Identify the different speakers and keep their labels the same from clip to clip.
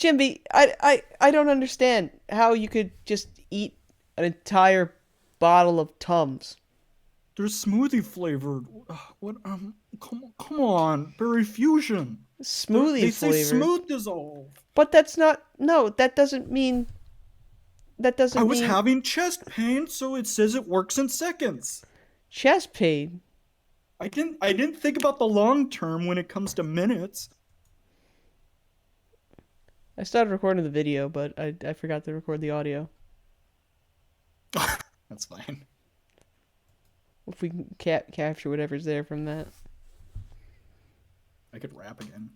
Speaker 1: Jimby, I don't understand how you could just eat an entire bottle of Tums.
Speaker 2: They're smoothie flavored. What? Come on, berry fusion.
Speaker 1: Smoothie
Speaker 2: They say
Speaker 1: flavored.
Speaker 2: smooth dissolve.
Speaker 1: But that's not. No, that doesn't mean. That
Speaker 2: I
Speaker 1: doesn't
Speaker 2: was
Speaker 1: mean
Speaker 2: having chest pain, so it says it works in seconds.
Speaker 1: chest pain.
Speaker 2: I didn't think about the long term when it comes to minutes.
Speaker 1: I started recording the video, but I forgot to record the audio.
Speaker 2: That's fine.
Speaker 1: If we can capture whatever's there from that.
Speaker 2: I could rap again.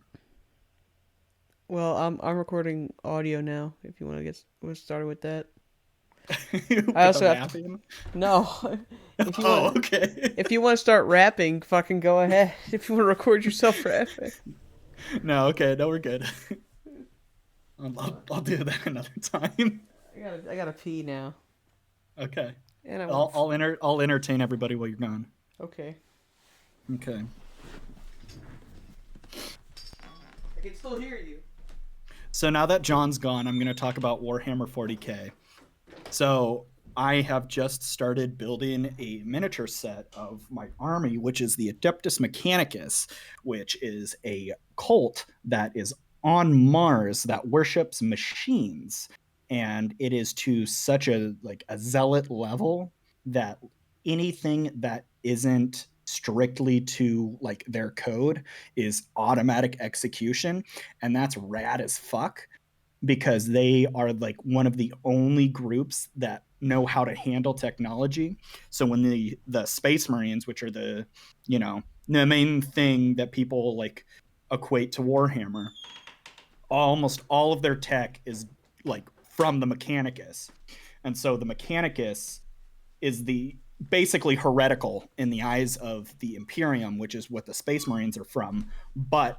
Speaker 1: Well, I'm recording audio now. If you want to get started with that. I
Speaker 2: With the
Speaker 1: also have to.
Speaker 2: rapping.
Speaker 1: No, if you
Speaker 2: Oh,
Speaker 1: want,
Speaker 2: okay.
Speaker 1: if you want to start rapping, fucking go ahead. If you want to record yourself rapping.
Speaker 2: No, okay, no, we're good. I'll do that another time.
Speaker 1: I gotta pee now,
Speaker 2: Okay.
Speaker 1: and I won't.
Speaker 2: I'll entertain everybody while you're gone.
Speaker 1: Okay,
Speaker 2: Okay.
Speaker 1: I can still hear you.
Speaker 2: So now that John's gone, I'm going to talk about Warhammer 40K. So I have just started building a miniature set of my army, which is the Adeptus Mechanicus, which is a cult that is on Mars that worships machines. And it is to such a zealot level that anything that isn't strictly to like their code is automatic execution, and that's rad as fuck because they are like one of the only groups that know how to handle technology. So when the Space Marines, which are the main thing that people like equate to Warhammer, almost all of their tech is like from the Mechanicus. And so the Mechanicus is the basically heretical in the eyes of the Imperium, which is what the Space Marines are from, but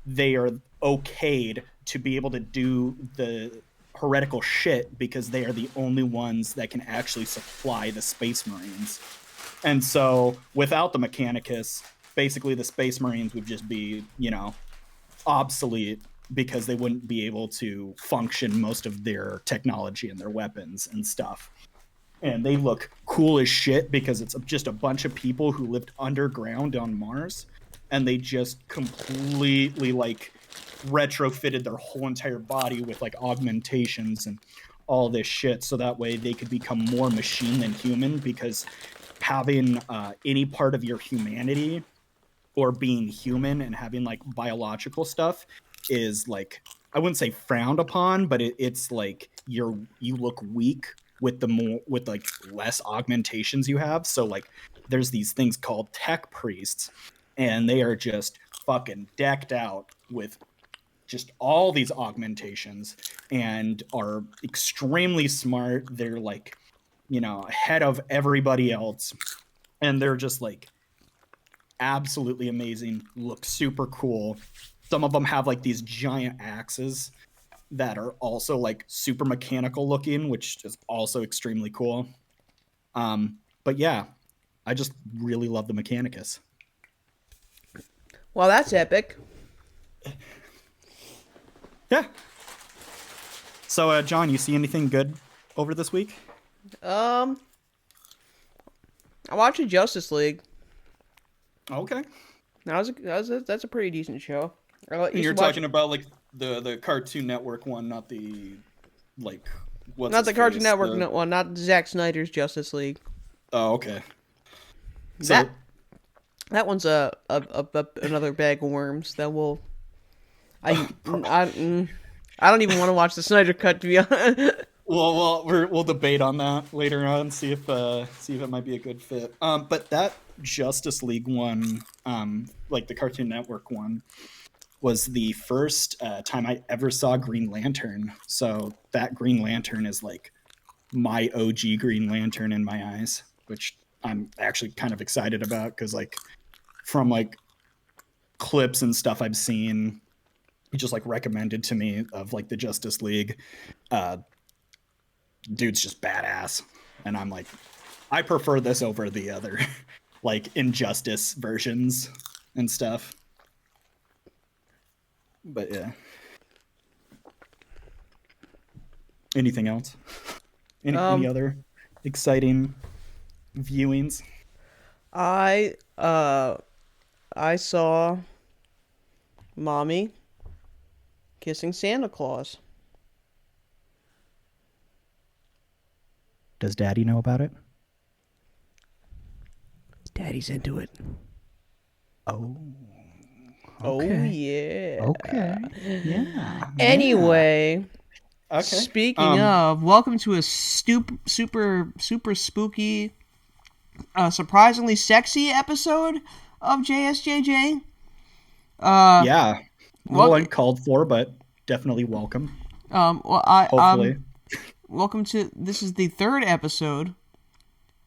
Speaker 2: they are okayed to be able to do the heretical shit because they are the only ones that can actually supply the Space Marines. And so without the Mechanicus, basically the Space Marines would just be, obsolete because they wouldn't be able to function most of their technology and their weapons and stuff. And they look cool as shit because it's just a bunch of people who lived underground on Mars, and they just completely like retrofitted their whole entire body with like augmentations and all this shit so that way they could become more machine than human, because having any part of your humanity or being human and having like biological stuff is like, I wouldn't say frowned upon, but it's like you look weak with the more with like less augmentations you have. So like there's these things called tech priests, and they are just fucking decked out with just all these augmentations and are extremely smart. They're like, ahead of everybody else, and they're just like absolutely amazing, look super cool. Some of them have like these giant axes that are also like super mechanical looking, which is also extremely cool. But yeah, I just really love the Mechanicus.
Speaker 1: Well, that's epic.
Speaker 2: Yeah. So, John, you see anything good over this week?
Speaker 1: Um, I watched the Justice League.
Speaker 2: Okay.
Speaker 1: That's a pretty decent show. I
Speaker 2: And
Speaker 1: used
Speaker 2: you're
Speaker 1: to watch
Speaker 2: talking about like the Cartoon Network one, not the like what's
Speaker 1: not
Speaker 2: his
Speaker 1: the Cartoon
Speaker 2: face?
Speaker 1: Network
Speaker 2: The
Speaker 1: one, not Zack Snyder's Justice League.
Speaker 2: Oh, okay.
Speaker 1: That
Speaker 2: So
Speaker 1: that one's another bag of worms that will I I don't even want to watch the Snyder cut, to be honest.
Speaker 2: we'll debate on that later on. See if it might be a good fit. But that Justice League one, like the Cartoon Network one, was the first time I ever saw Green Lantern. So that Green Lantern is like my OG Green Lantern in my eyes, which I'm actually kind of excited about because like from like clips and stuff I've seen, just like recommended to me of like the Justice League. Uh, Dude's just badass, and I'm like, I prefer this over the other like Injustice versions and stuff. But yeah, Anything else? Any
Speaker 1: Um,
Speaker 2: other exciting viewings?
Speaker 1: I I saw Mommy kissing Santa Claus.
Speaker 2: Does Daddy know about it?
Speaker 1: Daddy's into it.
Speaker 2: Oh,
Speaker 1: Oh
Speaker 2: okay.
Speaker 1: yeah.
Speaker 2: Okay. Yeah. Yeah.
Speaker 1: Anyway,
Speaker 2: Okay.
Speaker 1: speaking of, welcome to a super spooky, surprisingly sexy episode of JSJJ. Uh,
Speaker 2: Yeah. A little
Speaker 1: welcome.
Speaker 2: uncalled for, but definitely welcome.
Speaker 1: Well, I
Speaker 2: Hopefully.
Speaker 1: welcome to this is the third episode.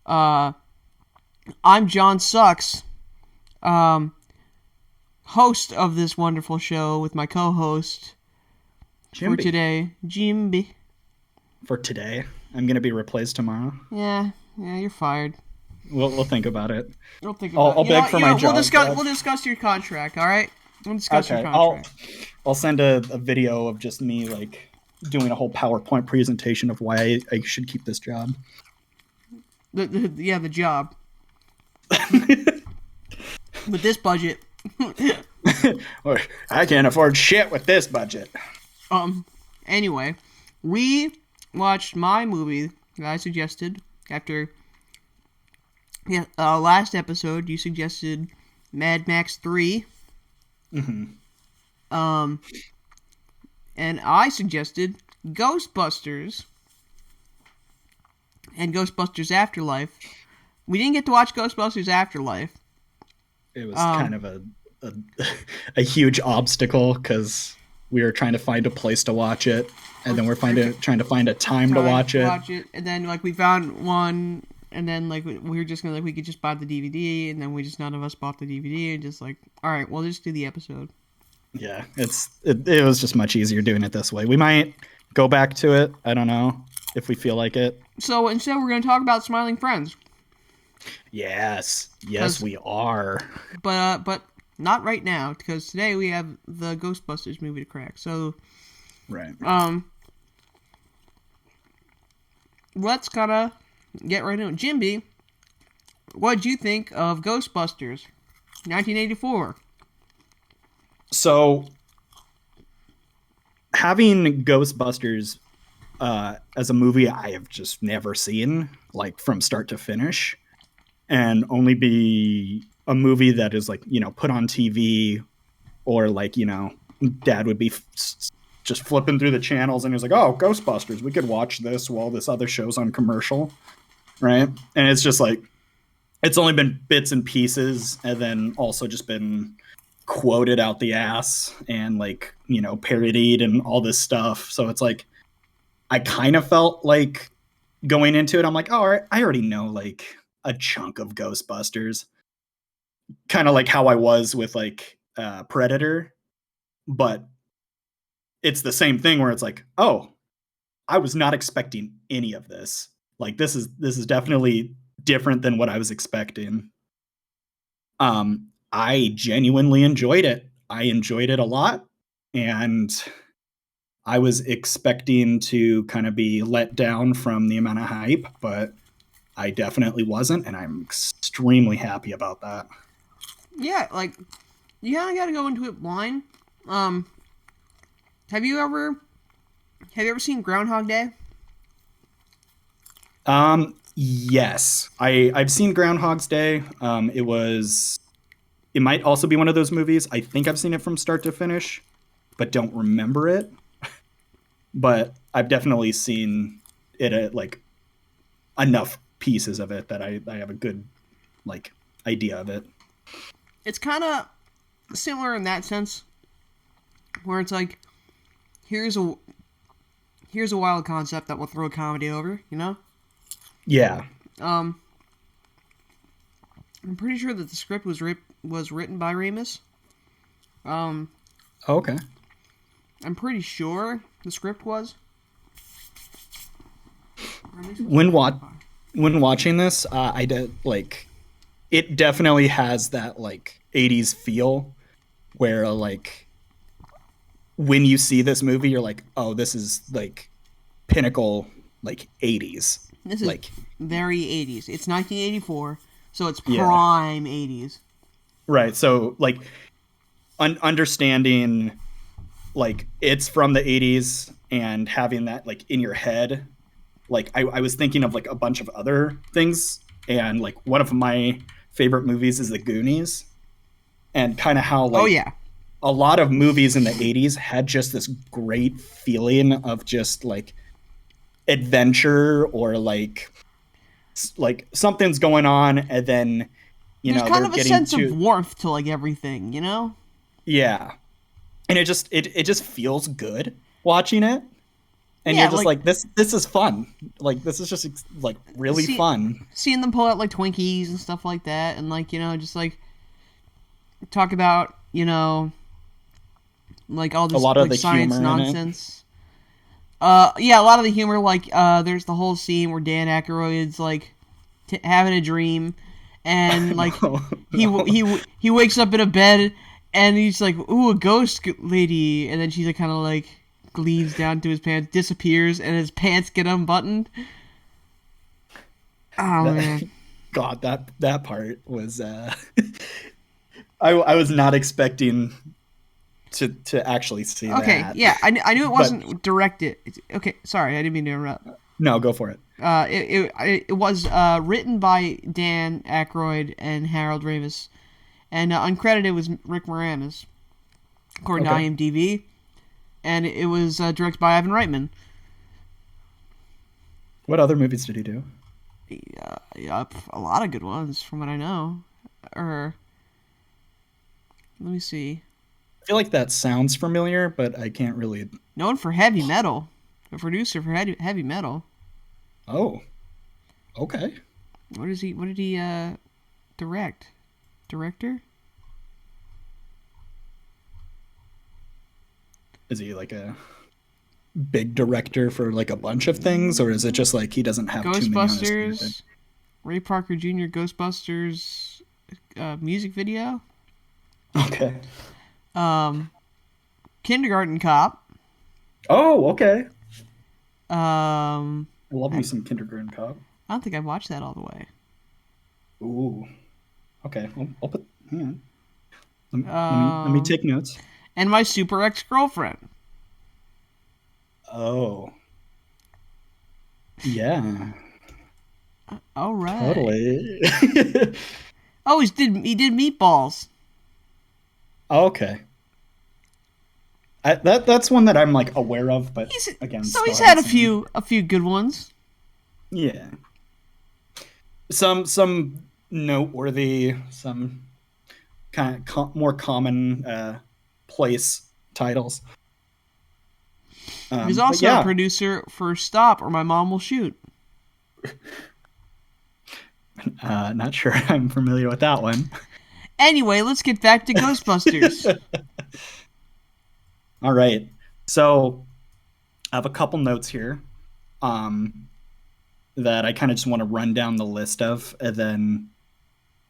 Speaker 1: Uh, I'm John Sucks, um, host of this wonderful show with my co-host for
Speaker 2: Jimbi.
Speaker 1: today, Jimbi.
Speaker 2: For today. I'm gonna be replaced tomorrow.
Speaker 1: Yeah, you're fired.
Speaker 2: We'll think about it.
Speaker 1: We'll think
Speaker 2: I'll,
Speaker 1: about it.
Speaker 2: I'll beg for my
Speaker 1: We'll
Speaker 2: job.
Speaker 1: discuss. We'll discuss your contract. All right. We'll discuss your
Speaker 2: Okay. I'll
Speaker 1: contract.
Speaker 2: I'll send a video of just me like doing a whole PowerPoint presentation of why I should keep this job.
Speaker 1: The job with this budget.
Speaker 2: I can't afford shit with this budget.
Speaker 1: Anyway, we watched my movie that I suggested after. Yeah. Last episode you suggested Mad Max 3.
Speaker 2: Mm-hmm.
Speaker 1: And I suggested Ghostbusters and Ghostbusters Afterlife. We didn't get to watch Ghostbusters Afterlife.
Speaker 2: It was kind of a huge obstacle because we were trying to find a place to watch it, and then we're trying to find a time to watch it.
Speaker 1: And then like we found one, and then like we were just gonna we could just buy the DVD, and then none of us bought the DVD, and just like, all right, we'll just do the episode.
Speaker 2: Yeah, it was just much easier doing it this way. We might go back to it. I don't know if we feel like it.
Speaker 1: So instead, we're gonna talk about Smiling Friends.
Speaker 2: Yes, we are.
Speaker 1: But not right now, because today we have the Ghostbusters movie to crack. So
Speaker 2: right.
Speaker 1: Let's kind of get right into it. Jimby, what'd you think of Ghostbusters, 1984?
Speaker 2: So, having Ghostbusters as a movie I have just never seen, like from start to finish, and only be a movie that is like, put on TV, or like, Dad would be just flipping through the channels and he's like, oh, Ghostbusters, we could watch this while this other show's on commercial, right? And it's just like, it's only been bits and pieces, and then also just been quoted out the ass and like, parodied and all this stuff. So it's like, I kind of felt like going into it, I'm like, oh, I already know like a chunk of Ghostbusters, kind of like how I was with like Predator, but it's the same thing where it's like, oh, I was not expecting any of this. Like this is definitely different than what I was expecting. I genuinely enjoyed it. I enjoyed it a lot, and I was expecting to kind of be let down from the amount of hype, but I definitely wasn't, and I'm extremely happy about that.
Speaker 1: Yeah, like you kind of got to go into it blind. Have you ever seen Groundhog Day?
Speaker 2: Yes, I've seen Groundhog's Day. It might also be one of those movies. I think I've seen it from start to finish, but don't remember it. But I've definitely seen it at like enough pieces of it that I have a good like idea of it.
Speaker 1: It's kind of similar in that sense, where it's like, here's a wild concept that will throw a comedy over,
Speaker 2: Yeah.
Speaker 1: I'm pretty sure that the script was written by Remus.
Speaker 2: Okay.
Speaker 1: I'm pretty sure the script was.
Speaker 2: When watching this, I did like, it definitely has that like 80s feel where like when you see this movie, you're like, oh, this is like pinnacle like 80s.
Speaker 1: This is
Speaker 2: Like
Speaker 1: very 80s. It's 1984, so it's
Speaker 2: yeah.
Speaker 1: prime 80s.
Speaker 2: Right. So like understanding like it's from the 80s and having that like in your head, like I was thinking of like a bunch of other things, and like one of my favorite movies is The Goonies, and kind of how
Speaker 1: Oh
Speaker 2: like
Speaker 1: yeah.
Speaker 2: a lot of movies in the 80s had just this great feeling of just like adventure, or like something's going on, and then
Speaker 1: There's kind
Speaker 2: they're
Speaker 1: of a
Speaker 2: getting
Speaker 1: sense of
Speaker 2: to
Speaker 1: warmth to like everything, you know?
Speaker 2: yeah, and it just feels good watching it, and you're
Speaker 1: Yeah,
Speaker 2: just
Speaker 1: like
Speaker 2: like this is fun, like this is just like really
Speaker 1: see,
Speaker 2: fun.
Speaker 1: seeing them pull out like Twinkies and stuff like that, and like just like talk about like all
Speaker 2: A
Speaker 1: this
Speaker 2: lot of
Speaker 1: like
Speaker 2: the
Speaker 1: science
Speaker 2: humor in it.
Speaker 1: nonsense. Yeah, a lot of the humor, like there's the whole scene where Dan Aykroyd's like having a dream, and like
Speaker 2: No, no.
Speaker 1: he wakes up in a bed, and he's like, "Ooh, a ghost lady," and then she like kind of like gleans down to his pants, disappears, and his pants get unbuttoned. Oh
Speaker 2: That,
Speaker 1: man.
Speaker 2: God, that part was I was not expecting to actually see
Speaker 1: Okay,
Speaker 2: that.
Speaker 1: yeah, I knew it
Speaker 2: But
Speaker 1: wasn't directed. Okay, sorry, I didn't mean to interrupt.
Speaker 2: no, go for it.
Speaker 1: It was written by Dan Aykroyd and Harold Ramis, and uncredited was Rick Moranis, according to
Speaker 2: Okay.
Speaker 1: IMDb, and it was directed by Ivan Reitman.
Speaker 2: What other movies did he do?
Speaker 1: Yeah, a lot of good ones from what I know. Or let me see.
Speaker 2: I feel like that sounds familiar, but I can't really.
Speaker 1: Known for heavy metal, a producer for heavy metal.
Speaker 2: Oh, okay.
Speaker 1: What is he? What did he direct? Director?
Speaker 2: Is he like a big director for like a bunch of things, or is it just like he doesn't have too many on his plate?
Speaker 1: Ghostbusters. Ray Parker Jr. Ghostbusters music video.
Speaker 2: Okay.
Speaker 1: Um, Kindergarten Cop.
Speaker 2: Oh, okay.
Speaker 1: Um,
Speaker 2: I love
Speaker 1: I,
Speaker 2: me some Kindergarten Cop.
Speaker 1: I don't think I watched that all the way.
Speaker 2: Ooh. Okay. I'll put. Hang on. Let me
Speaker 1: Um,
Speaker 2: take notes.
Speaker 1: and My Super Ex Girlfriend.
Speaker 2: Oh. Yeah.
Speaker 1: All right.
Speaker 2: Totally.
Speaker 1: Oh, he did Meatballs.
Speaker 2: Okay. That's one that I'm like aware of, but
Speaker 1: He's
Speaker 2: again,
Speaker 1: so
Speaker 2: still
Speaker 1: he's had
Speaker 2: haven't seen.
Speaker 1: a few good ones.
Speaker 2: Yeah. Some noteworthy, some kind of more common place titles.
Speaker 1: He was
Speaker 2: But
Speaker 1: also a
Speaker 2: yeah,
Speaker 1: producer for Stop or My Mom Will Shoot.
Speaker 2: not sure I'm familiar with that one.
Speaker 1: Anyway, let's get back to Ghostbusters.
Speaker 2: All right. So I have a couple notes here that I kind of just want to run down the list of, and then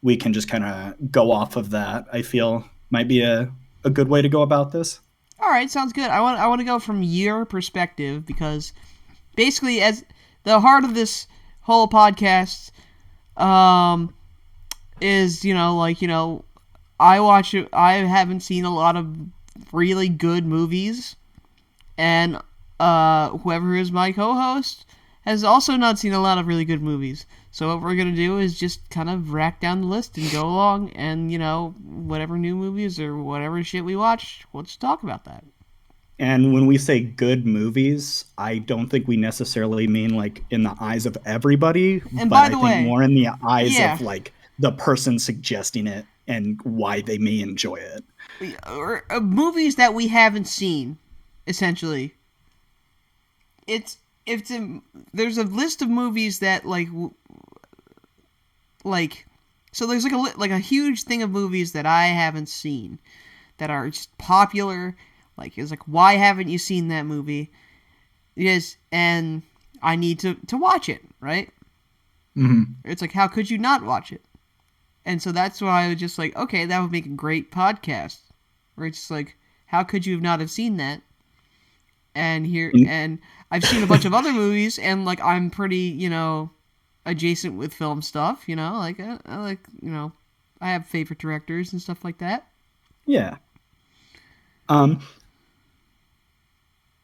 Speaker 2: we can just kind of go off of that. I feel might be a good way to go about this.
Speaker 1: All right, sounds good. I want to go from your perspective because basically, as the heart of this whole podcast, is I haven't seen a lot of really good movies, and whoever is my co-host has also not seen a lot of really good movies. So what we're gonna do is just kind of rack down the list and go along, and whatever new movies or whatever shit we watch, we'll just talk about that.
Speaker 2: And when we say good movies, I don't think we necessarily mean like in the eyes of everybody,
Speaker 1: And
Speaker 2: but
Speaker 1: by
Speaker 2: I
Speaker 1: the
Speaker 2: think
Speaker 1: way,
Speaker 2: more in the eyes
Speaker 1: yeah,
Speaker 2: of like the person suggesting it and why they may enjoy it.
Speaker 1: or movies that we haven't seen, essentially. It's there's a list of movies that like so there's like a huge thing of movies that I haven't seen that are just popular. Like it's like, why haven't you seen that movie? Yes, and I need to watch it, right?
Speaker 2: Mm-hmm.
Speaker 1: It's like, how could you not watch it? And so that's why I was just like, okay, that would make a great podcast. Where it's just like, how could you not have seen that? and I've seen a bunch of other movies, and like I'm pretty, adjacent with film stuff. Like I like, I have favorite directors and stuff like that.
Speaker 2: Yeah. Um,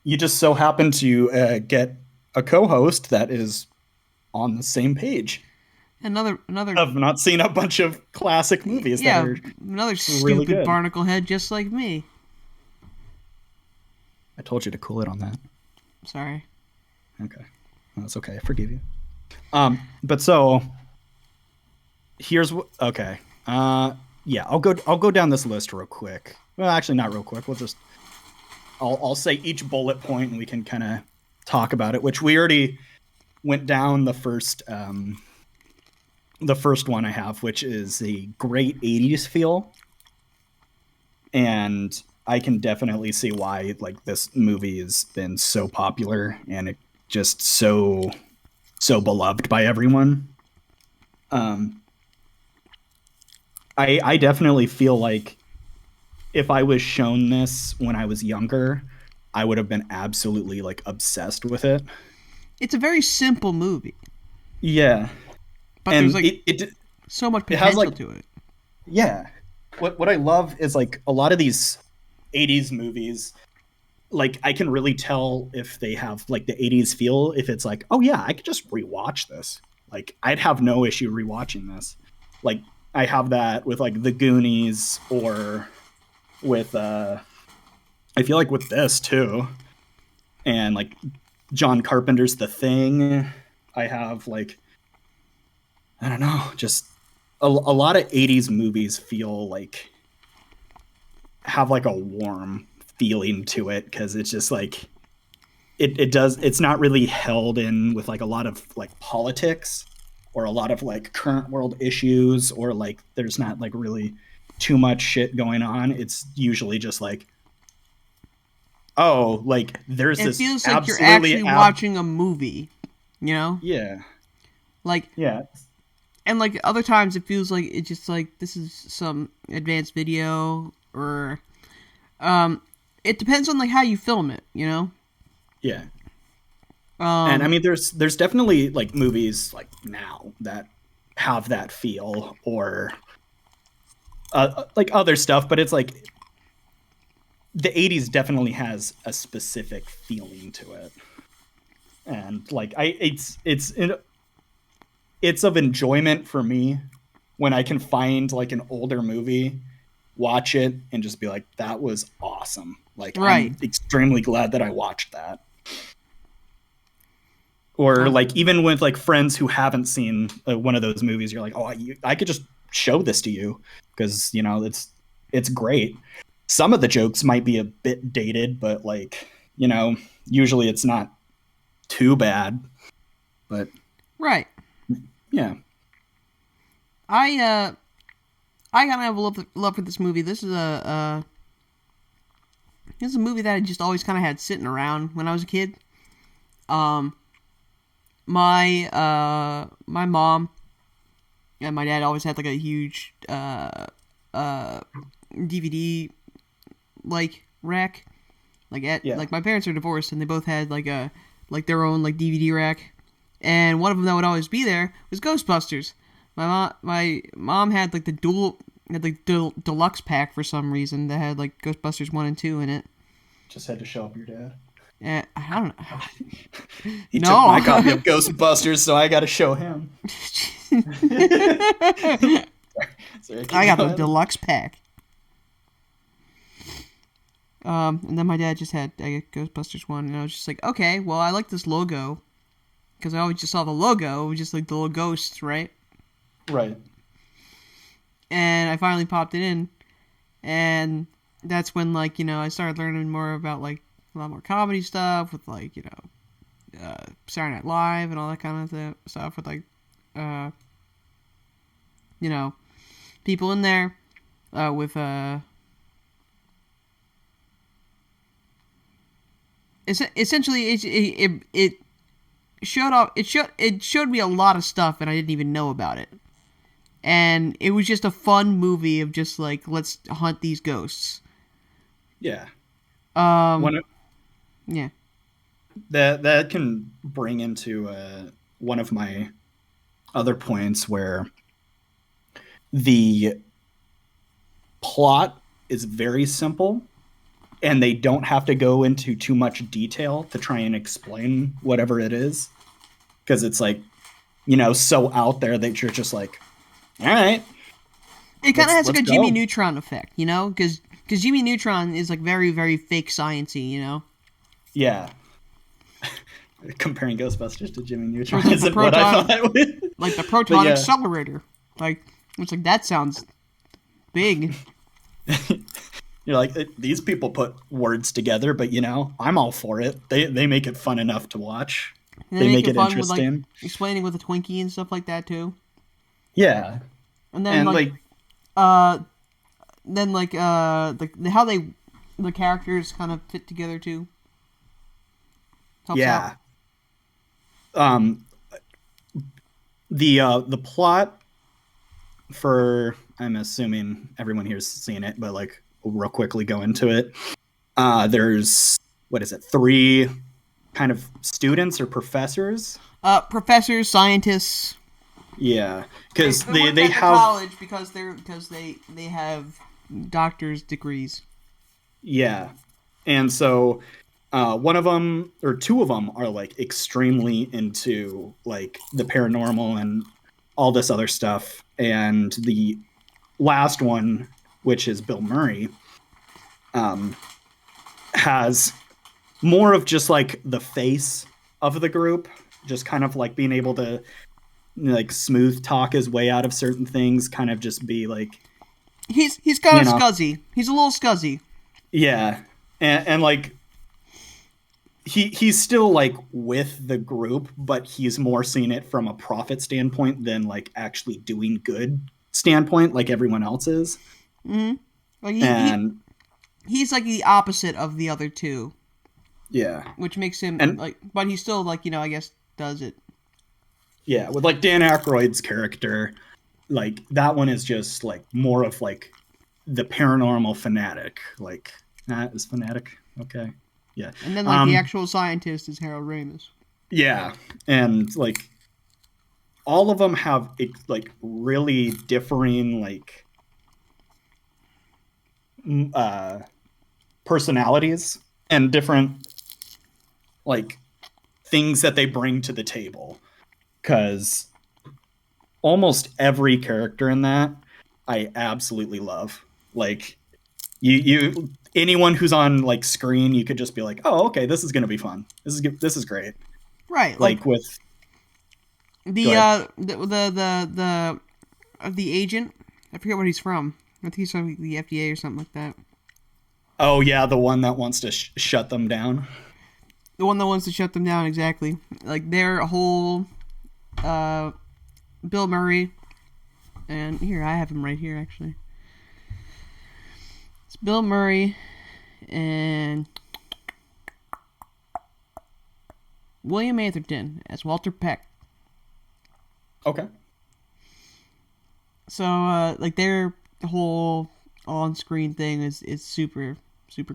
Speaker 2: you just so happen to get a co-host that is on the same page.
Speaker 1: Another
Speaker 2: I've not seen a bunch of classic movies that
Speaker 1: yeah,
Speaker 2: are
Speaker 1: another
Speaker 2: really
Speaker 1: stupid
Speaker 2: good.
Speaker 1: barnacle head just like me.
Speaker 2: I told you to cool it on that.
Speaker 1: Sorry.
Speaker 2: Okay, that's okay. I forgive you. But so here's what. Okay. Yeah, I'll go down this list real quick. Well, actually, not real quick. I'll say each bullet point, and we can kind of talk about it. Which we already went down the first one I have, which is a great 80s feel. And I can definitely see why like this movie has been so popular and it just so beloved by everyone. I definitely feel like if I was shown this when I was younger, I would have been absolutely like obsessed with it.
Speaker 1: It's a very simple movie,
Speaker 2: Yeah.
Speaker 1: but
Speaker 2: And
Speaker 1: there's like
Speaker 2: it
Speaker 1: so much
Speaker 2: it has
Speaker 1: potential
Speaker 2: like
Speaker 1: to it.
Speaker 2: yeah. What I love is like a lot of these 80s movies, like I can really tell if they have like the 80s feel, if it's like, oh yeah, I could just rewatch this. Like I'd have no issue rewatching this. Like I have that with like The Goonies or with I feel like with this too. And like John Carpenter's The Thing. I have like I don't know, just a lot of 80s movies feel like have like a warm feeling to it because it's just like it's not really held in with like a lot of like politics or a lot of like current world issues or like there's not like really too much shit going on. It's usually just like, oh, like there's
Speaker 1: It
Speaker 2: this
Speaker 1: feels like you're
Speaker 2: absolutely
Speaker 1: actually watching a movie, you know?
Speaker 2: yeah,
Speaker 1: Like,
Speaker 2: yeah,
Speaker 1: and like other times it feels like it's just like this is some advanced video or it depends on like how you film it, you know?
Speaker 2: yeah. And I
Speaker 1: Um
Speaker 2: mean, there's definitely like movies like now that have that feel or like other stuff, but it's like the 80s definitely has a specific feeling to it. And like it's of enjoyment for me when I can find like an older movie, watch it and just be like that was awesome. Like
Speaker 1: right.
Speaker 2: I'm extremely glad that I watched that. Or
Speaker 1: Um,
Speaker 2: like even with like friends who haven't seen one of those movies, you're like, oh, I could just show this to you because you know it's great. Some of the jokes might be a bit dated, but like you know, usually it's not too bad. But
Speaker 1: right.
Speaker 2: yeah,
Speaker 1: I I kind of have a love for this movie. This is a movie that I just always kind of had sitting around when I was a kid. Um my mom and my dad always had like a huge DVD like rack.
Speaker 2: yeah,
Speaker 1: Like my parents are divorced and they both had like a like their own like DVD rack. And one of them that would always be there was Ghostbusters. My mom had like the deluxe pack for some reason that had like Ghostbusters 1 and 2 in it.
Speaker 2: just had to show up your dad.
Speaker 1: I don't know.
Speaker 2: He
Speaker 1: No.
Speaker 2: took my copy of Ghostbusters, so I got to show him. Sorry,
Speaker 1: I got the deluxe pack. And then my dad just had I got Ghostbusters 1, and I was just like, okay, well, I like this logo. Because I always just saw the logo, it was just like the little ghosts, right?
Speaker 2: Right.
Speaker 1: And I finally popped it in, and that's when, like, I started learning more about, like, a lot more comedy stuff with, like, Saturday Night Live and all that kind of stuff with, like, people in there with, essentially, it showed off. It showed me a lot of stuff, and I didn't even know about it. And it was just a fun movie of just like let's hunt these ghosts.
Speaker 2: Yeah.
Speaker 1: Um,
Speaker 2: One of,
Speaker 1: yeah.
Speaker 2: that can bring into one of my other points where the plot is very simple and they don't have to go into too much detail to try and explain whatever it is, because it's like, so out there that you're just like, all right.
Speaker 1: It kind of has like a Jimmy
Speaker 2: go.
Speaker 1: Neutron effect, because Jimmy Neutron is like very, very fake sciencey,
Speaker 2: Yeah. Comparing Ghostbusters to Jimmy Neutron
Speaker 1: like
Speaker 2: isn't what I thought.
Speaker 1: Like the proton
Speaker 2: yeah.
Speaker 1: accelerator. Like, it's like, that sounds big.
Speaker 2: You're like, these people put words together, but I'm all for it. They make it fun enough to watch.
Speaker 1: And
Speaker 2: They make it
Speaker 1: fun with
Speaker 2: interesting.
Speaker 1: like explaining with a Twinkie and stuff like that too.
Speaker 2: Yeah.
Speaker 1: And then
Speaker 2: like
Speaker 1: how the characters kind of fit together too. Helps
Speaker 2: yeah.
Speaker 1: out.
Speaker 2: The plot for, I'm assuming everyone here's seen it, but like we'll real quickly go into it. There's, what is it, 3 kind of students or professors?
Speaker 1: Professors, scientists.
Speaker 2: Yeah, because
Speaker 1: they
Speaker 2: have
Speaker 1: college because they have doctor's degrees.
Speaker 2: Yeah, and so one of them or 2 of them are like extremely into like the paranormal and all this other stuff, and the last one, which is Bill Murray, has more of just like the face of the group, just kind of like being able to like smooth talk his way out of certain things, kind of just be like,
Speaker 1: he's kind of scuzzy. He's a little scuzzy.
Speaker 2: Yeah, and like he's still like with the group, but he's more seeing it from a profit standpoint than like actually doing good standpoint, like everyone else is.
Speaker 1: Mm-hmm. Like he's like the opposite of the other 2.
Speaker 2: Yeah,
Speaker 1: which makes him like, but he still like I guess does it.
Speaker 2: Yeah, with like Dan Aykroyd's character, like that one is just like more of like the paranormal fanatic. Like that is fanatic. Okay. Yeah.
Speaker 1: And then like the actual scientist is Harold Ramis.
Speaker 2: Yeah. And like all of them have like really differing like personalities and different like things that they bring to the table. Because almost every character in that I absolutely love. Like you anyone who's on like screen, you could just be like, oh, okay, this is gonna be fun. This is great.
Speaker 1: Right.
Speaker 2: Like with
Speaker 1: the agent. I forget what he's from. I think he's from the FDA or something like that.
Speaker 2: Oh yeah, the one that wants to shut them down.
Speaker 1: The one that wants to shut them down, exactly. Like their whole Bill Murray, and here I have him right here actually. It's Bill Murray and William Atherton as Walter Peck.
Speaker 2: Okay.
Speaker 1: So like their whole on-screen thing is super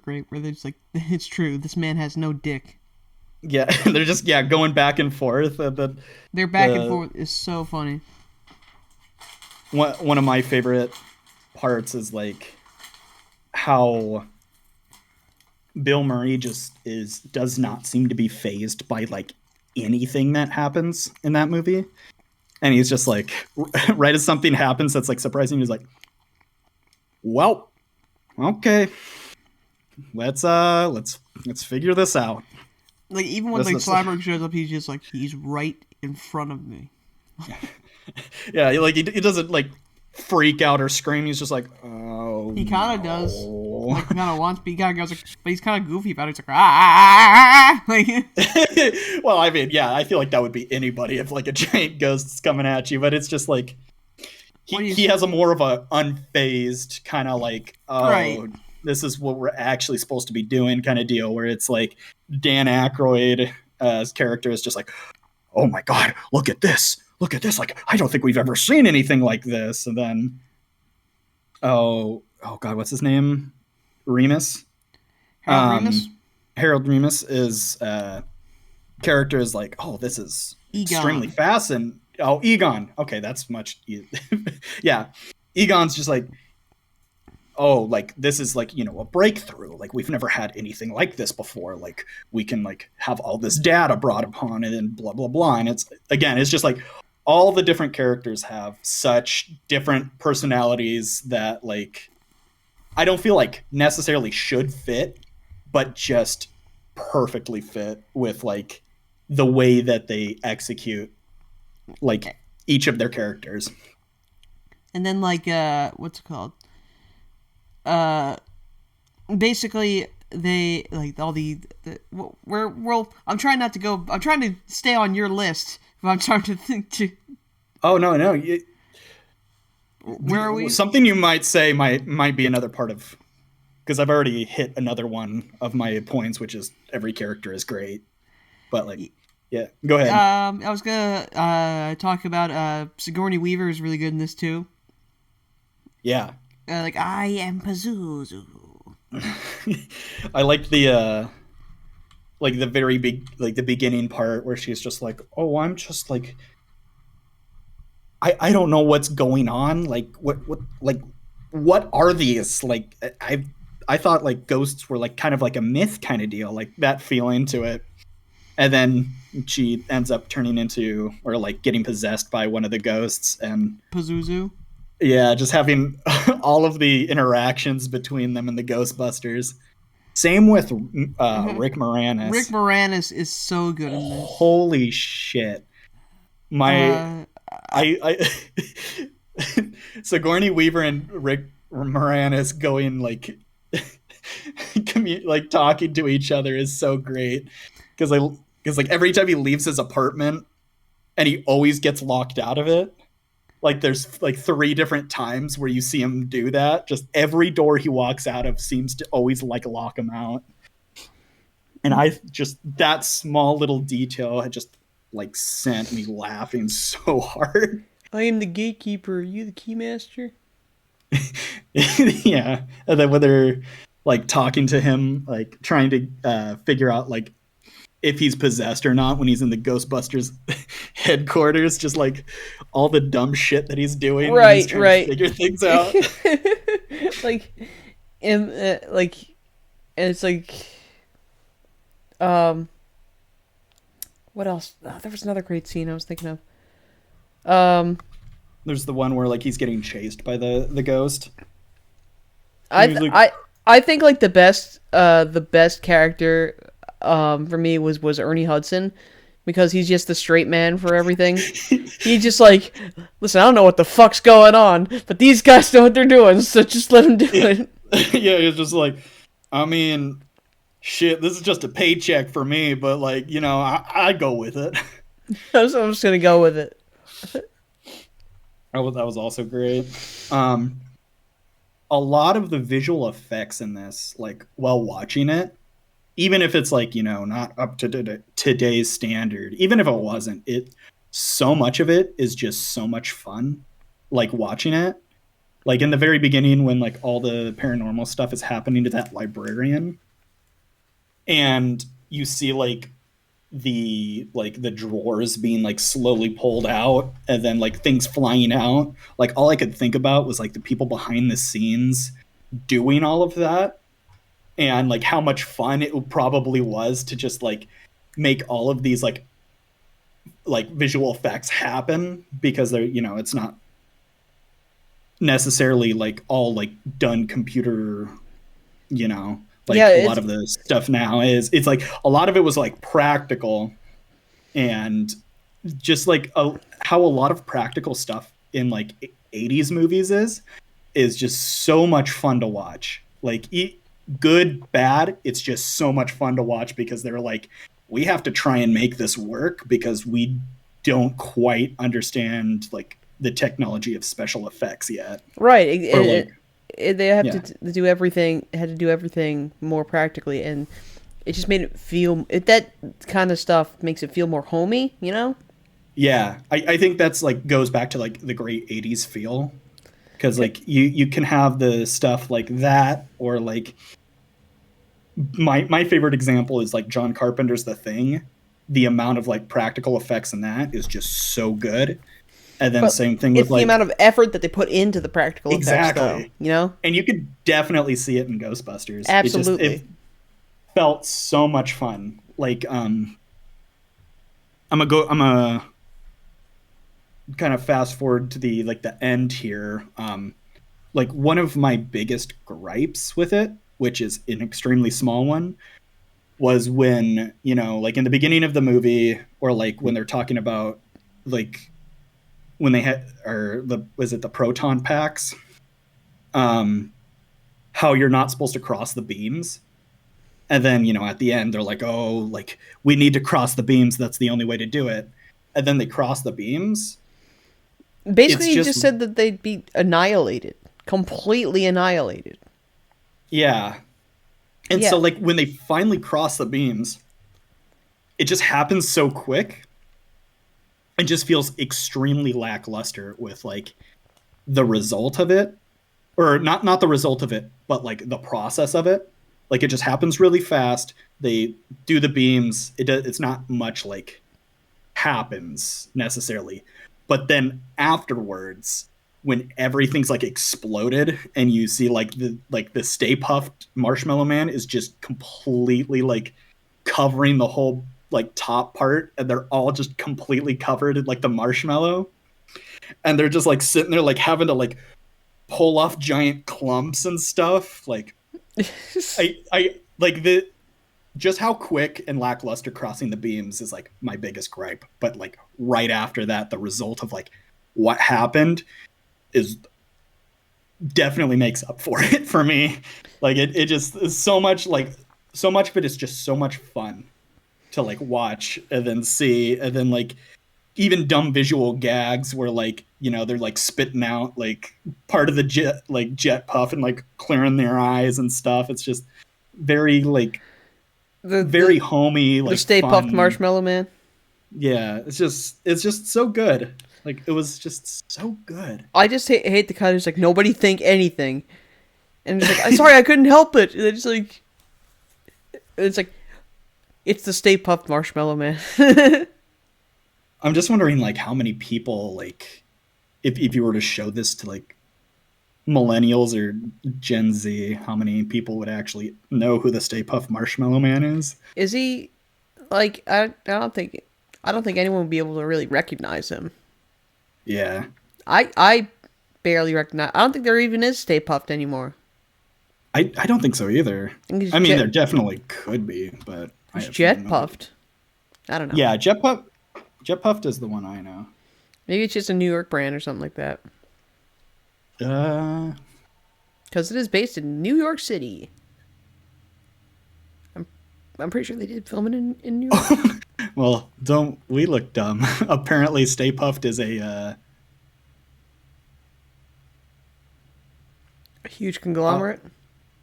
Speaker 1: great. Where they're just like, it's true, this man has no dick.
Speaker 2: Yeah, they're just going back and forth.
Speaker 1: Their back and forth is so funny.
Speaker 2: One of my favorite parts is like how Bill Murray just does not seem to be fazed by like anything that happens in that movie, and he's just like, right as something happens that's like surprising, he's like, well, okay, let's figure this out.
Speaker 1: Like even when like Slimer shows up, he's just like, he's right in front of me.
Speaker 2: Yeah, like he doesn't like freak out or scream. He's just like, oh.
Speaker 1: He kind of does. Like he kind of wants, but he kind of goes like, but he's kind of goofy about it. He's like, ah. Like,
Speaker 2: well, I mean, yeah, I feel like that would be anybody if like a giant ghost's coming at you, but it's just like he has a more of a unfazed kind of like, oh, right, this is what we're actually supposed to be doing kind of deal, where it's like Dan Aykroyd's character is just like, oh my god, look at this, like I don't think we've ever seen anything like this. And then oh god, what's his name? Ramis.
Speaker 1: Harold Ramis.
Speaker 2: Harold Ramis is character is like, oh, this is extremely
Speaker 1: Egon.
Speaker 2: fast, and Egon. Okay, that's much. Yeah, Egon's just like, oh, like this is like, a breakthrough. Like we've never had anything like this before. Like we can like have all this data brought upon it and blah blah blah. And it's just like all the different characters have such different personalities that like I don't feel like necessarily should fit, but just perfectly fit with like the way that they execute like each of their characters.
Speaker 1: And then like what's it called? Basically they like all I'm trying not to go. I'm trying to stay on your list. But I'm trying to think to.
Speaker 2: Oh no.
Speaker 1: Where are we?
Speaker 2: Something you might say might be another part of, because I've already hit another one of my points, which is every character is great. But like, yeah, go ahead.
Speaker 1: I was gonna talk about Sigourney Weaver is really good in this too.
Speaker 2: Yeah.
Speaker 1: Like I am Pazuzu.
Speaker 2: I liked the like the very big, like the beginning part where she's just like, oh, I'm just like, I don't know what's going on. Like what are these? Like I thought like ghosts were like kind of like a myth kind of deal, like that feeling to it. And then she ends up turning into, or like getting possessed by one of the ghosts, and
Speaker 1: Pazuzu.
Speaker 2: yeah, just having all of the interactions between them and the Ghostbusters. Same with Rick Moranis.
Speaker 1: Rick Moranis is so good in this.
Speaker 2: Holy shit! I Sigourney Weaver and Rick Moranis going like like talking to each other is so great, because like every time he leaves his apartment and he always gets locked out of it. Like there's like 3 different times where you see him do that. Just every door he walks out of seems to always like lock him out. And that small little detail had just like sent me laughing so hard.
Speaker 1: I am the gatekeeper. Are you the keymaster?
Speaker 2: Yeah. And then when they're like talking to him, like trying to figure out like if he's possessed or not when he's in the Ghostbusters headquarters, just like all the dumb shit that he's doing.
Speaker 1: Right,
Speaker 2: he's trying
Speaker 1: right.
Speaker 2: to figure things out.
Speaker 1: like, and it's like, what else? Oh, there was another great scene I was thinking of.
Speaker 2: There's the one where like he's getting chased by the ghost.
Speaker 1: I think like the best character for me was Ernie Hudson, because he's just the straight man for everything. He's just like, listen, I don't know what the fuck's going on, but these guys know what they're doing, so just let them do it.
Speaker 2: Yeah, he's just like, I mean, shit, this is just a paycheck for me, but like, I go with it.
Speaker 1: I'm just gonna go with it.
Speaker 2: That was also great. A lot of the visual effects in this, like while watching it, even if it's like, not up to today's standard, even if it wasn't, so much of it is just so much fun, like watching it. Like in the very beginning when like all the paranormal stuff is happening to that librarian, and you see like the drawers being like slowly pulled out and then like things flying out. Like all I could think about was like the people behind the scenes doing all of that, and like how much fun it probably was to just like make all of these like visual effects happen, because they're, it's not necessarily like all like done computer, like a lot of the stuff now it's like a lot of it was like practical, and just like how a lot of practical stuff in like 80s movies is just so much fun to watch. Like good, bad, it's just so much fun to watch, because they're like, we have to try and make this work because we don't quite understand like the technology of special effects yet.
Speaker 1: Right. They have to do everything. Had to do everything more practically, and it just made it feel. That kind of stuff makes it feel more homey,
Speaker 2: Yeah, I think that's like goes back to like the great 80s feel, because like you can have the stuff like that, or like my favorite example is like John Carpenter's The Thing, the amount of like practical effects in that is just so good. And then
Speaker 1: But
Speaker 2: same thing
Speaker 1: it's
Speaker 2: with
Speaker 1: the
Speaker 2: like
Speaker 1: amount of effort that they put into the practical effects, though.
Speaker 2: exactly.
Speaker 1: You know?
Speaker 2: And you could definitely see it in Ghostbusters.
Speaker 1: Absolutely.
Speaker 2: It felt so much fun. Like I'm a kind of fast forward to the end here. Like one of my biggest gripes with it, which is an extremely small one, was when, like in the beginning of the movie, or like when they're talking about like when they had, or was it the proton packs, how you're not supposed to cross the beams. And then, at the end, they're like, oh, like, we need to cross the beams. That's the only way to do it. And then they cross the beams.
Speaker 1: Basically, he just said that they'd be annihilated. Completely annihilated.
Speaker 2: Yeah. And so, like, when they finally cross the beams, it just happens so quick. It just feels extremely lackluster with, like, the result of it. Or not the result of it, but, like, the process of it. Like, it just happens really fast. They do the beams. It's not much, like, happens necessarily. But then afterwards, when everything's, like, exploded and you see, like, the Stay Puft Marshmallow Man is just completely, like, covering the whole, like, top part, and they're all just completely covered in, like, the marshmallow. And they're just, like, sitting there, like, having to, like, pull off giant clumps and stuff. Like, I like just how quick and lackluster crossing the beams is like my biggest gripe. But like right after that, the result of like what happened is definitely makes up for it for me. Like it just is so much of it is just so much fun to like watch and then see, and then like even dumb visual gags where like, they're like spitting out like part of the jet puff and like clearing their eyes and stuff. It's just very like very homey, like
Speaker 1: the Stay
Speaker 2: fun.
Speaker 1: Puft Marshmallow Man.
Speaker 2: Yeah, it's just so good. Like it was just so good.
Speaker 1: I just hate the cut. It's like nobody think anything, and it's like I'm sorry, I couldn't help it. And it's like it's the Stay Puft Marshmallow Man.
Speaker 2: I'm just wondering like how many people, like if you were to show this to like millennials or Gen Z, how many people would actually know who the Stay Puft Marshmallow Man is?
Speaker 1: Is he like I don't think anyone would be able to really recognize him.
Speaker 2: Yeah.
Speaker 1: I barely recognize. I don't think there even is Stay Puft anymore.
Speaker 2: I don't think so either. I mean, there definitely could be, but
Speaker 1: it's Jet Puffed. I don't know.
Speaker 2: Yeah, Jet Puffed is the one I know.
Speaker 1: Maybe it's just a New York brand or something like that. Because it is based in New York City. I'm pretty sure they did film it in New York.
Speaker 2: Well, don't we look dumb? Apparently, Stay Puft is a
Speaker 1: huge conglomerate.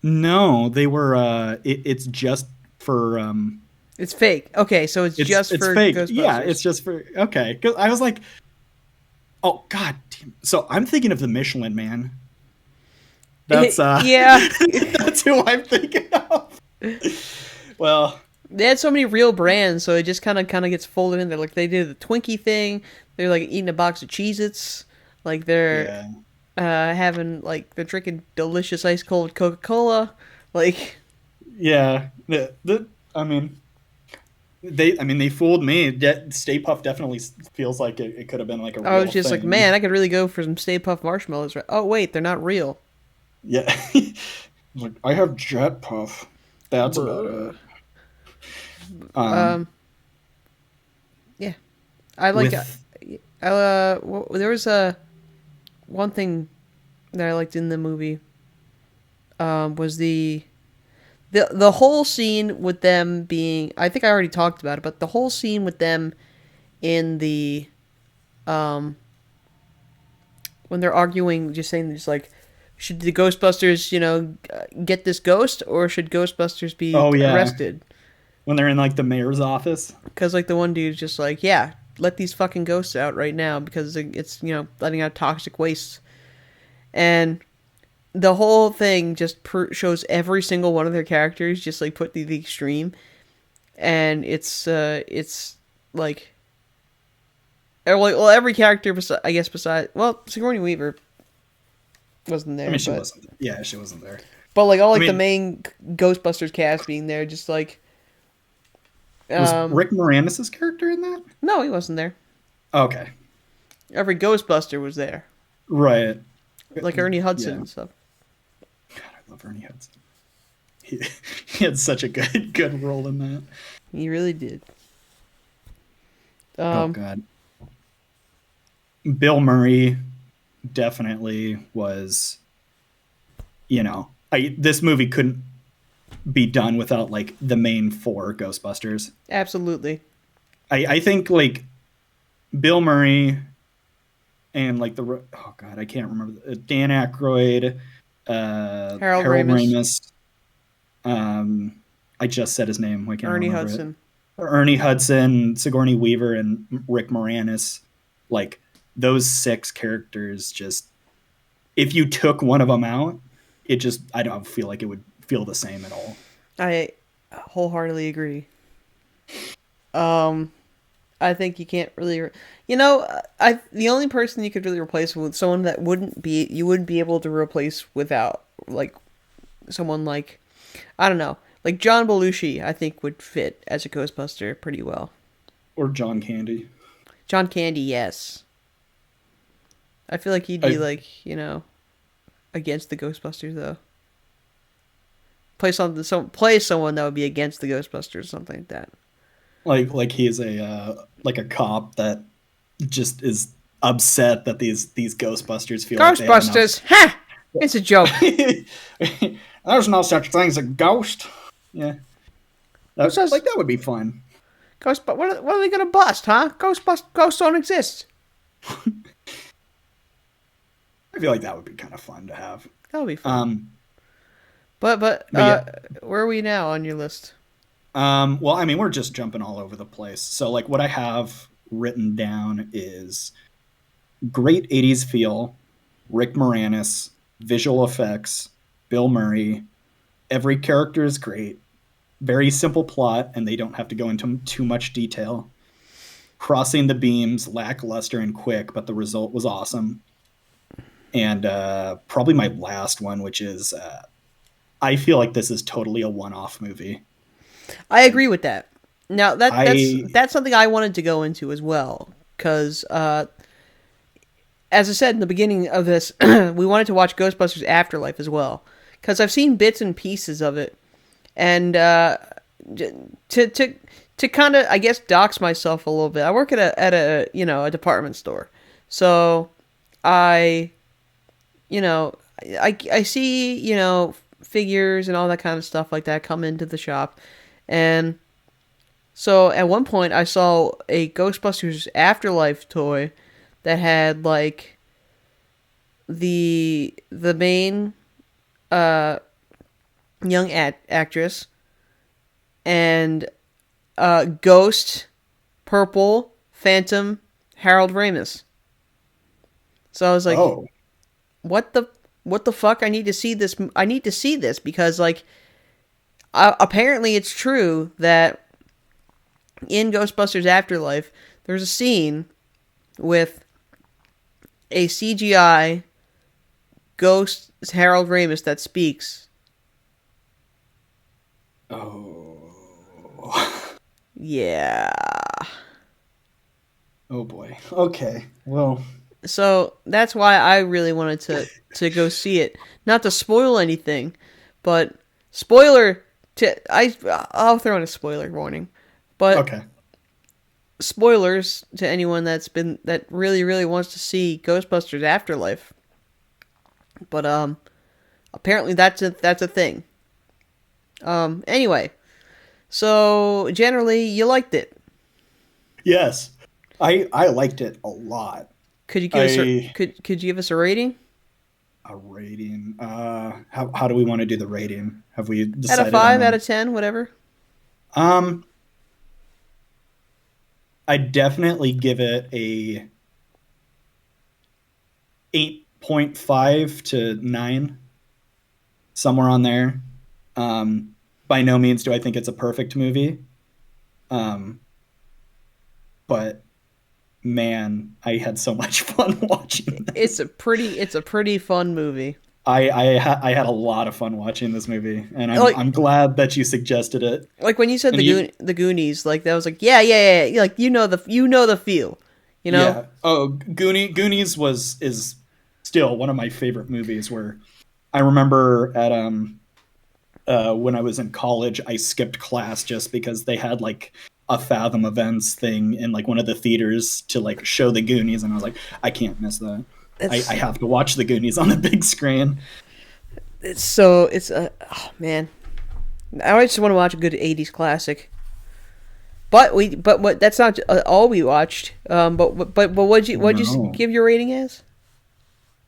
Speaker 2: No, they were. It's just for.
Speaker 1: It's fake. Okay, so it's just for
Speaker 2: fake.
Speaker 1: Ghostbusters.
Speaker 2: Yeah, it's just for. Okay, because I was like, oh god. So I'm thinking of the Michelin Man. That's
Speaker 1: yeah.
Speaker 2: That's who I'm thinking of. Well,
Speaker 1: they had so many real brands, so it just kind of gets folded in there. Like they did the Twinkie thing. They're like eating a box of Cheez-Its. Like they're having like they're drinking delicious ice cold Coca-Cola. Like
Speaker 2: yeah, I mean they fooled me. Stay Puft definitely feels like it could have been like a.
Speaker 1: I was just
Speaker 2: thing.
Speaker 1: like, man, I could really go for some Stay Puft marshmallows. Right? Oh wait, they're not real.
Speaker 2: Yeah, like I have Jet Puff. That's about it.
Speaker 1: Yeah, I like. There was one thing that I liked in the movie. Was the whole scene with them being. I think I already talked about it, but the whole scene with them in the, when they're arguing, just like. Should the Ghostbusters, get this ghost, or should Ghostbusters be arrested?
Speaker 2: When they're in, like, the mayor's office?
Speaker 1: Because, like, the one dude's just like, yeah, let these fucking ghosts out right now, because it's, letting out toxic waste. And the whole thing just shows every single one of their characters just, like, put to the extreme. and it's like, well, every character I guess besides, well, Sigourney Weaver wasn't
Speaker 2: I
Speaker 1: there,
Speaker 2: mean, she
Speaker 1: but
Speaker 2: wasn't. Yeah, she wasn't there.
Speaker 1: all
Speaker 2: I
Speaker 1: like the
Speaker 2: mean,
Speaker 1: main Ghostbusters cast being there, just like
Speaker 2: was Rick Moranis' character in that?
Speaker 1: no, he wasn't there.
Speaker 2: Okay,
Speaker 1: Every Ghostbuster was there,
Speaker 2: right.
Speaker 1: like Ernie Hudson
Speaker 2: Yeah,
Speaker 1: and stuff.
Speaker 2: God, I love Ernie Hudson. He, he had such a good role in that.
Speaker 1: He really did.
Speaker 2: Oh
Speaker 1: Um,
Speaker 2: God, Bill Murray definitely was. This movie couldn't be done without like the main four Ghostbusters.
Speaker 1: absolutely.
Speaker 2: I think like Bill Murray and like oh God, I can't remember Dan Aykroyd,
Speaker 1: Harold
Speaker 2: Harold
Speaker 1: Ramis,
Speaker 2: Ramis. I just said his name. Why can't I
Speaker 1: Ernie
Speaker 2: remember it?
Speaker 1: Hudson.
Speaker 2: Ernie Hudson, Sigourney Weaver, and Rick Moranis. Like those six characters, just if you took one of them out, I don't feel like it would feel the same at all.
Speaker 1: I wholeheartedly agree. Um, I think you can't really, I the only person you could really replace with someone that you wouldn't be able to replace without like someone like, I don't know, like John Belushi. I think would fit as a Ghostbuster pretty well.
Speaker 2: Or John Candy.
Speaker 1: John Candy, yes. I feel like he'd be like against the Ghostbusters though. Play someone that would be against the Ghostbusters, something like that.
Speaker 2: Like he is a cop that just is upset that these Ghostbusters feel
Speaker 1: Ghostbusters,
Speaker 2: like
Speaker 1: ha! It's a joke.
Speaker 2: there's no such thing as a ghost. Yeah, that would be fun.
Speaker 1: But what are they gonna bust, huh? Ghosts don't exist.
Speaker 2: I feel like that would be kind of fun to have.
Speaker 1: That would be fun.
Speaker 2: But yeah.
Speaker 1: Where are we now on your list?
Speaker 2: Well, I mean, we're just jumping all over the place. So, like, what I have written down is great 80s feel, Rick Moranis, visual effects, Bill Murray. Every character is great. Very simple plot, and they don't have to go into too much detail. Crossing the beams, lackluster and quick, but the result was awesome. And probably my last one, which is I feel like this is totally a one-off movie.
Speaker 1: I agree with that. Now that's something I wanted to go into as well, because as I said in the beginning of this, we wanted to watch Ghostbusters Afterlife as well, because I've seen bits and pieces of it, and to kind of, I guess, dox myself a little bit. I work at a department store, so I see figures and all that kind of stuff like that come into the shop. And so at one point I saw a Ghostbusters Afterlife toy that had like the main young actress and Ghost, Purple, Phantom, Harold Ramis. So I was like,
Speaker 2: oh.
Speaker 1: What the fuck? I need to see this. I need to see this because like apparently it's true that in Ghostbusters Afterlife there's a scene with a CGI ghost Harold Ramis that speaks.
Speaker 2: Oh.
Speaker 1: Yeah.
Speaker 2: Oh boy. Okay. Well,
Speaker 1: so that's why I really wanted to go see it. Not to spoil anything, but I'll throw in a spoiler warning. But
Speaker 2: okay.
Speaker 1: Spoilers to anyone that really, really wants to see Ghostbusters Afterlife. But apparently that's a thing. Anyway, so generally you liked it.
Speaker 2: Yes. I liked it a lot.
Speaker 1: Could you give us a rating?
Speaker 2: A rating. How do we want to do the rating? Have we decided
Speaker 1: out of 5, out of 10, whatever?
Speaker 2: I'd definitely give it a 8.5 to 9, somewhere on there. By no means do I think it's a perfect movie, Um, but man, I had so much fun watching
Speaker 1: It's
Speaker 2: this.
Speaker 1: a pretty fun movie.
Speaker 2: I had a lot of fun watching this movie, and
Speaker 1: Like
Speaker 2: I'm glad that you suggested it.
Speaker 1: when you said
Speaker 2: And you,
Speaker 1: the Goonies, like that was like yeah. Like you know the feel, you know.
Speaker 2: yeah. Oh, Goonies is still one of my favorite movies. Where I remember at when I was in college, I skipped class just because they had like a Fathom Events thing in like one of the theaters to like show the Goonies, and I was like, I can't miss that. I
Speaker 1: It's
Speaker 2: have to watch the Goonies on the big screen.
Speaker 1: it's a oh man. I just want to watch a good '80s classic. But what that's not all we watched. But what'd you
Speaker 2: No.
Speaker 1: give your rating as?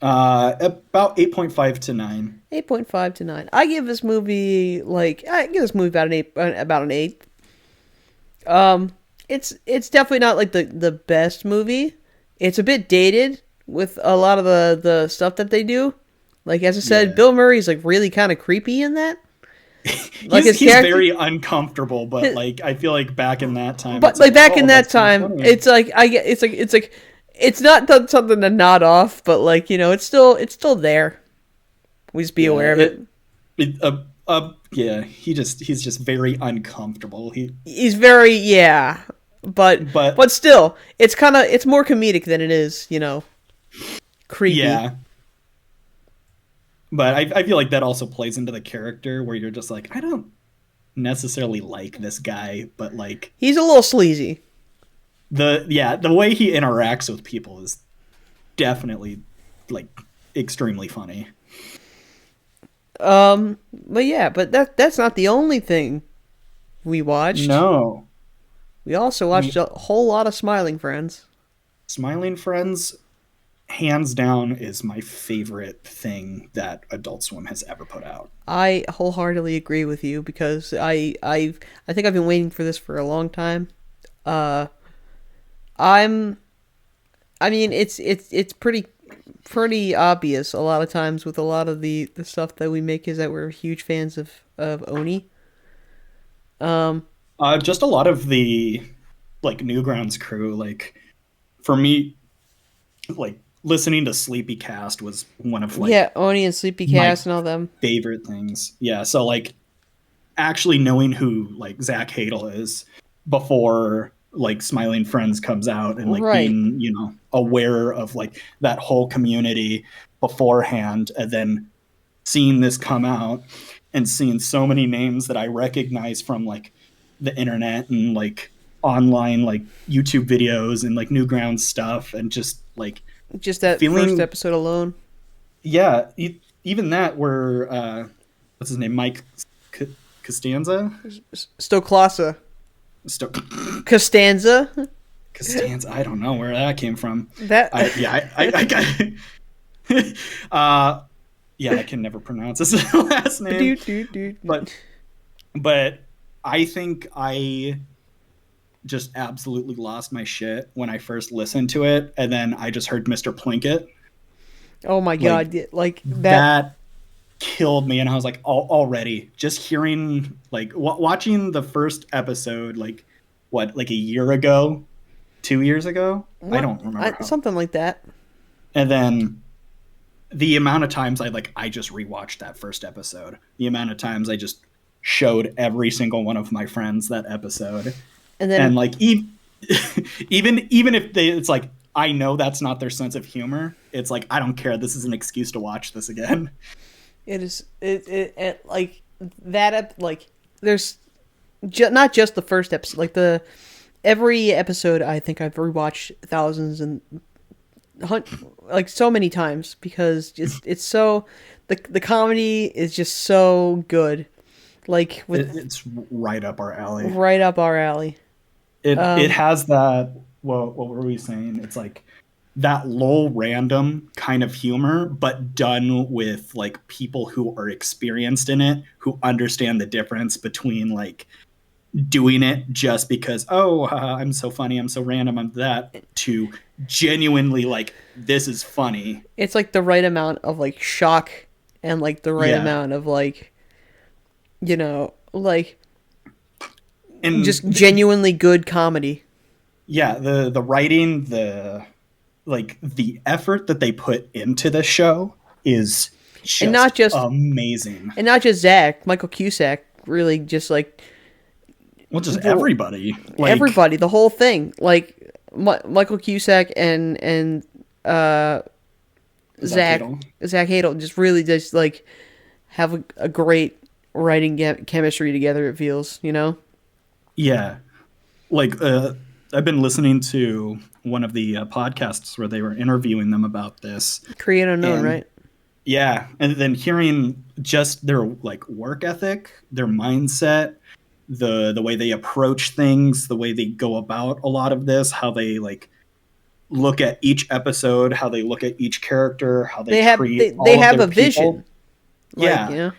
Speaker 2: About 8.5 to 9.
Speaker 1: 8.5 to 9. I give this movie like I give this movie about an 8 about an 8. It's definitely not like the best movie. It's a bit dated with a lot of the stuff that they do. Like as I said,
Speaker 2: Yeah.
Speaker 1: Bill Murray's like really kind of creepy in that. Like his
Speaker 2: He's
Speaker 1: character,
Speaker 2: very uncomfortable, but like I feel like back in that time,
Speaker 1: but
Speaker 2: it's
Speaker 1: like
Speaker 2: like,
Speaker 1: back in
Speaker 2: oh,
Speaker 1: that
Speaker 2: that's kind of
Speaker 1: time,
Speaker 2: funny.
Speaker 1: it's like I get it's not done something to nod off, but like it's still there. We just be
Speaker 2: Yeah,
Speaker 1: aware of it.
Speaker 2: yeah, he's just very uncomfortable.
Speaker 1: He's very
Speaker 2: But
Speaker 1: but still, it's more comedic than it is creepy.
Speaker 2: yeah, but I feel like that also plays into the character where you're just like, I don't necessarily like this guy, but like
Speaker 1: He's a little sleazy.
Speaker 2: the way he interacts with people is definitely like extremely funny.
Speaker 1: But yeah, but that's not the only thing we watched.
Speaker 2: No,
Speaker 1: We also watched a whole lot of Smiling Friends.
Speaker 2: Smiling Friends, hands down, is my favorite thing that Adult Swim has ever put out.
Speaker 1: I wholeheartedly agree with you because I think I've been waiting for this for a long time. Uh, I'm I mean it's pretty obvious a lot of times with a lot of the stuff that we make is that we're huge fans of Oni. Um,
Speaker 2: Just a lot of the like Newgrounds crew, like for me, like listening to Sleepy Cast was one of like
Speaker 1: yeah, Oni and Sleepy
Speaker 2: my
Speaker 1: Cast and all them.
Speaker 2: favorite things. Yeah, so like actually knowing who like Zach Hadel is before like Smiling Friends comes out and like
Speaker 1: Right.
Speaker 2: being, aware of like that whole community beforehand and then seeing this come out and seeing so many names that I recognize from like the internet and like online like YouTube videos and like Newgrounds stuff and just like
Speaker 1: Just that first
Speaker 2: feeling
Speaker 1: episode alone.
Speaker 2: yeah, even that where what's his name, Mike Costanza.
Speaker 1: Stoklasa.
Speaker 2: Sto-
Speaker 1: Costanza.
Speaker 2: Costanza. I don't know where that came from.
Speaker 1: That
Speaker 2: I got. Yeah, I can never pronounce his last name. But but I think I just absolutely lost my shit when I first listened to it, and then I just heard Mr. Plinkett.
Speaker 1: oh my god, like that.
Speaker 2: That killed me, and I was like, already just hearing like watching the first episode, like what, like a year ago, 2 years ago, I don't remember how.
Speaker 1: Something like that.
Speaker 2: And then the amount of times I just rewatched that first episode, the amount of times I just showed every single one of my friends that episode,
Speaker 1: And then
Speaker 2: and like even if it's like I know that's not their sense of humor, it's like I don't care, this is an excuse to watch this again.
Speaker 1: it is it like like there's not just the first episode, like every episode I think I've rewatched thousands and like so many times because it's so the comedy is just so good, like
Speaker 2: It's right up our alley.
Speaker 1: right up our alley.
Speaker 2: It has that, what were we saying? It's like that low random kind of humor, but done with like people who are experienced in it, who understand the difference between like doing it just because, I'm so funny, I'm so random, I'm that, to genuinely like, this is funny.
Speaker 1: It's like the right amount of like shock and like the right
Speaker 2: Yeah.
Speaker 1: amount of like like
Speaker 2: And
Speaker 1: Just genuinely good comedy.
Speaker 2: yeah, the writing, the effort that they put into the show is
Speaker 1: And not
Speaker 2: just
Speaker 1: just
Speaker 2: amazing.
Speaker 1: Zach, Michael Cusack, really just like
Speaker 2: Well, just
Speaker 1: the
Speaker 2: everybody, like
Speaker 1: everybody, the whole thing. Like Michael Cusack and uh
Speaker 2: Zach
Speaker 1: Zach
Speaker 2: Hadel.
Speaker 1: Zach Hadel just really just like have a great writing chemistry together. It feels,
Speaker 2: Yeah, like I've been listening to one of the podcasts where they were interviewing them about this,
Speaker 1: Create Unknown,
Speaker 2: and
Speaker 1: right?
Speaker 2: yeah, and then hearing just their like work ethic, their mindset, the way they approach things, the way they go about a lot of this, how they like look at each episode, how they look at each character, how they treat
Speaker 1: They
Speaker 2: all of
Speaker 1: have
Speaker 2: their
Speaker 1: a
Speaker 2: people.
Speaker 1: vision, like
Speaker 2: Yeah,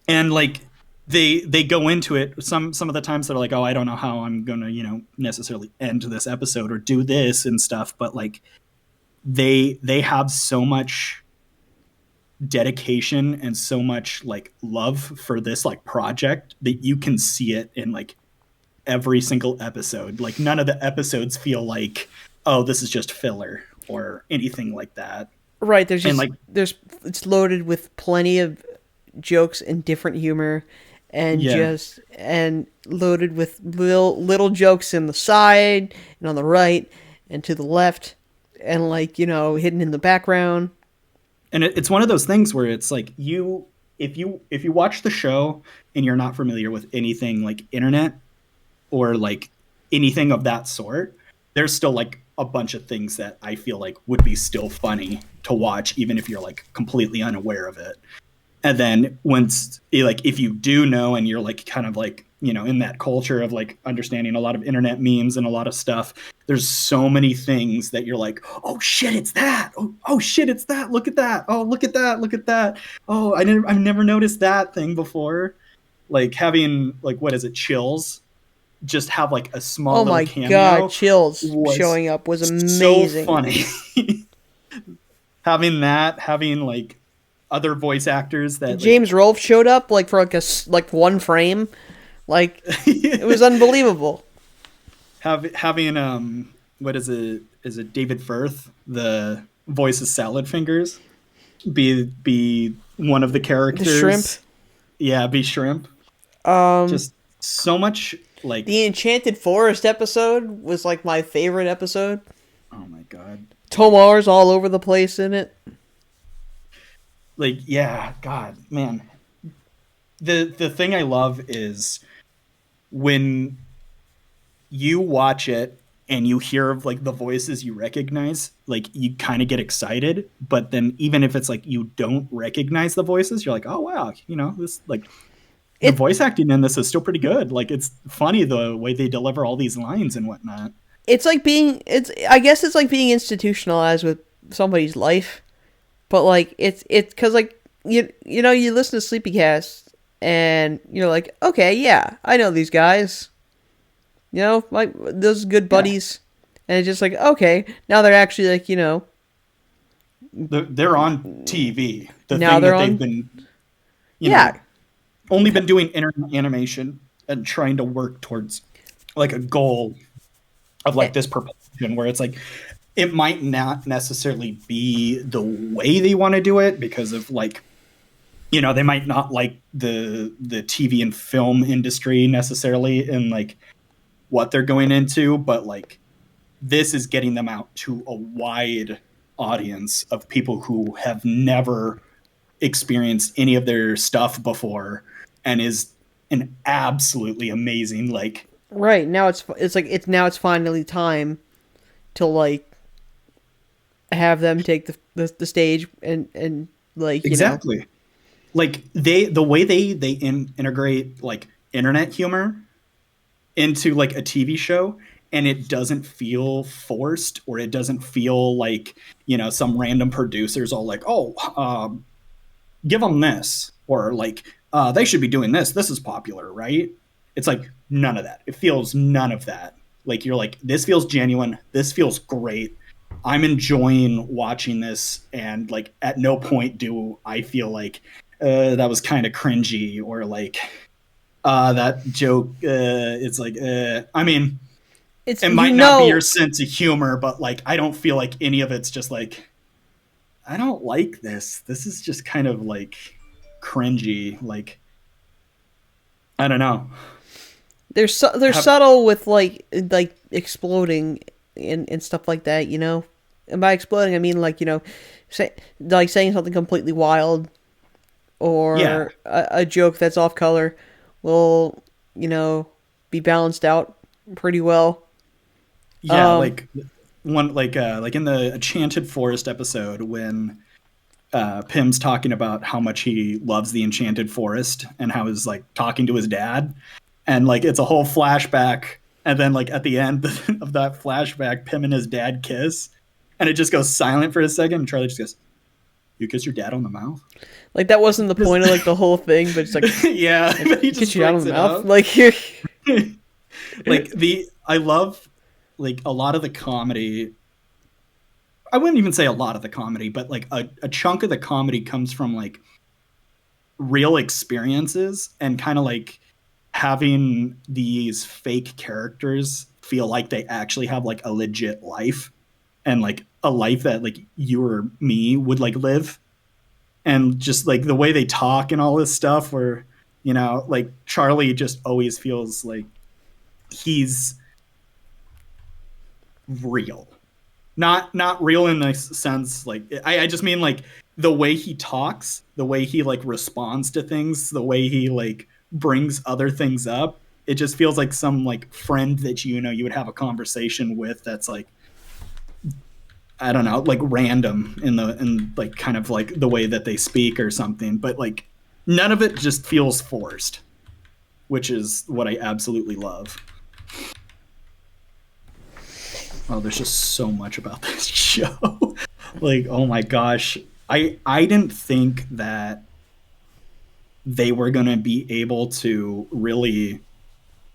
Speaker 2: and like they go into it some of the times they're like, oh, I don't know how I'm gonna necessarily end this episode or do this and stuff, but like they have so much dedication and so much like love for this like project that you can see it in like every single episode. Like none of the episodes feel like, oh, this is just filler or anything like that.
Speaker 1: right.
Speaker 2: And like
Speaker 1: There's it's loaded with plenty of jokes and different humor, and
Speaker 2: yeah,
Speaker 1: loaded with little jokes in the side and on the right and to the left, and like hidden in the background.
Speaker 2: and it's one of those things where it's like if you watch the show and you're not familiar with anything like internet or like anything of that sort, there's still like a bunch of things that I feel like would be still funny to watch even if you're like completely unaware of it. And then once like if you do know and you're like kind of like in that culture of like understanding a lot of internet memes and a lot of stuff, there's so many things that you're like, oh shit, it's that. Oh shit, it's that. Look at that. Oh, look at that. Look at that. Oh, I've never noticed that thing before. Like having like, what is it, Chills just have like a small
Speaker 1: Oh
Speaker 2: little
Speaker 1: my god,
Speaker 2: cameo
Speaker 1: Chills
Speaker 2: was
Speaker 1: showing up was
Speaker 2: so
Speaker 1: amazing.
Speaker 2: funny. Having like other voice actors that like
Speaker 1: James Rolfe showed up like for like one frame, like it was unbelievable.
Speaker 2: having what is it David Firth, the voice of Salad Fingers, be one of the
Speaker 1: The
Speaker 2: characters.
Speaker 1: shrimp.
Speaker 2: Yeah, be Shrimp.
Speaker 1: Um,
Speaker 2: Just so much like
Speaker 1: the Enchanted Forest episode was like my favorite episode.
Speaker 2: oh my god.
Speaker 1: Tomar's all over the place in it.
Speaker 2: Like yeah, god, man. The thing I love is when you watch it and you hear of like the voices you recognize, like you kind of get excited, but then even if it's like you don't recognize the voices, you're like, oh wow, this like the
Speaker 1: It
Speaker 2: voice acting in this is still pretty good. Like it's funny the way they deliver all these lines and whatnot.
Speaker 1: it's like being it's I guess it's like being institutionalized with somebody's life, but like it's because like you listen to Sleepycast and you're like, okay, yeah, I know these guys. Like those good
Speaker 2: Yeah,
Speaker 1: buddies, and it's just like, okay, now they're actually like,
Speaker 2: they're on TV. The
Speaker 1: now
Speaker 2: thing
Speaker 1: they're
Speaker 2: that they've
Speaker 1: on.
Speaker 2: been, you know,
Speaker 1: Yeah,
Speaker 2: only been doing internet animation and trying to work towards like a goal of
Speaker 1: eh,
Speaker 2: like this perfection where it's like it might not necessarily be the way they want to do it because of like they might not like the TV and film industry necessarily and like what they're going into, but like this is getting them out to a wide audience of people who have never experienced any of their stuff before and is an absolutely amazing like
Speaker 1: right. Now it's finally time to like have them take the stage and like
Speaker 2: exactly like the way they integrate like internet humor into like a TV show and it doesn't feel forced or it doesn't feel like some random producers all like, oh, give them this or like they should be doing this is popular, right? It's like none of that. It feels none of that. Like you're like, this feels genuine, this feels great, I'm enjoying watching this, and like at no point do I feel like that was kind of cringy or like That joke, it's like, I mean,
Speaker 1: It's,
Speaker 2: it
Speaker 1: you
Speaker 2: might not be your
Speaker 1: know,
Speaker 2: sense of humor, but like, I don't feel like any of it's just like, I don't like this. This is just kind of like cringy. Like, I don't know.
Speaker 1: they're
Speaker 2: Have,
Speaker 1: subtle with like exploding and stuff like that, you know. And by exploding, I mean like, you know, like saying something completely wild
Speaker 2: yeah,
Speaker 1: or a joke that's off color will, you know, be balanced out pretty well.
Speaker 2: yeah.
Speaker 1: Um,
Speaker 2: Like one, like in the Enchanted Forest episode when Pym's talking about how much he loves the Enchanted Forest and how he's like talking to his dad, and like it's a whole flashback, and then like at the end of that flashback, Pym and his dad kiss, and it just goes silent for a second, and Charlie just goes, "You kiss your dad on the mouth?"
Speaker 1: like that wasn't the point of like the whole thing, but it's
Speaker 2: Yeah, but he
Speaker 1: get
Speaker 2: just
Speaker 1: you out of
Speaker 2: brings
Speaker 1: the
Speaker 2: it
Speaker 1: mouth,
Speaker 2: up.
Speaker 1: like you're.
Speaker 2: Like I love like a lot of the comedy. I wouldn't even say a lot of the comedy, but like a chunk of the comedy comes from like real experiences and kind of like having these fake characters feel like they actually have like a legit life and like a life that like you or me would like live, and just like the way they talk and all this stuff where, you know, like Charlie just always feels like he's real, not real in the sense like I just mean like the way he talks, the way he like responds to things, the way he like brings other things up. It just feels like some like friend that you know you would have a conversation with that's like, I don't know, like random in like kind of like the way that they speak or something, but like none of it just feels forced, which is what I absolutely love. Oh, there's just so much about this show. Like, oh my gosh. I didn't think that they were going to be able to really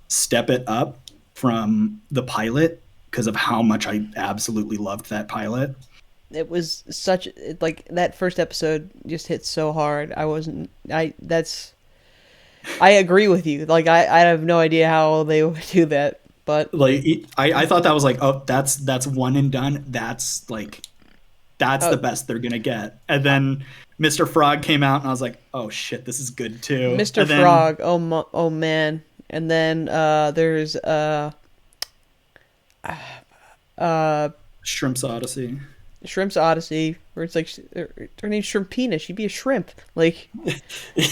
Speaker 2: step it up from the pilot because of how much I absolutely loved that pilot.
Speaker 1: It was such like that first episode just hit so hard. I wasn't. I that's. I agree with you. Like I have no idea how they would do that, but
Speaker 2: Like I thought that was like, oh, that's one and done. That's like that's
Speaker 1: uh,
Speaker 2: the best they're gonna get. And then Mr. Frog came out, and I was like, oh shit, this is good too.
Speaker 1: Mr.
Speaker 2: And then
Speaker 1: Frog. Oh man. And then there's uh
Speaker 2: Shrimp's Odyssey.
Speaker 1: Shrimp's Odyssey, where it's like her name's Shrimpina. She'd be a shrimp. Like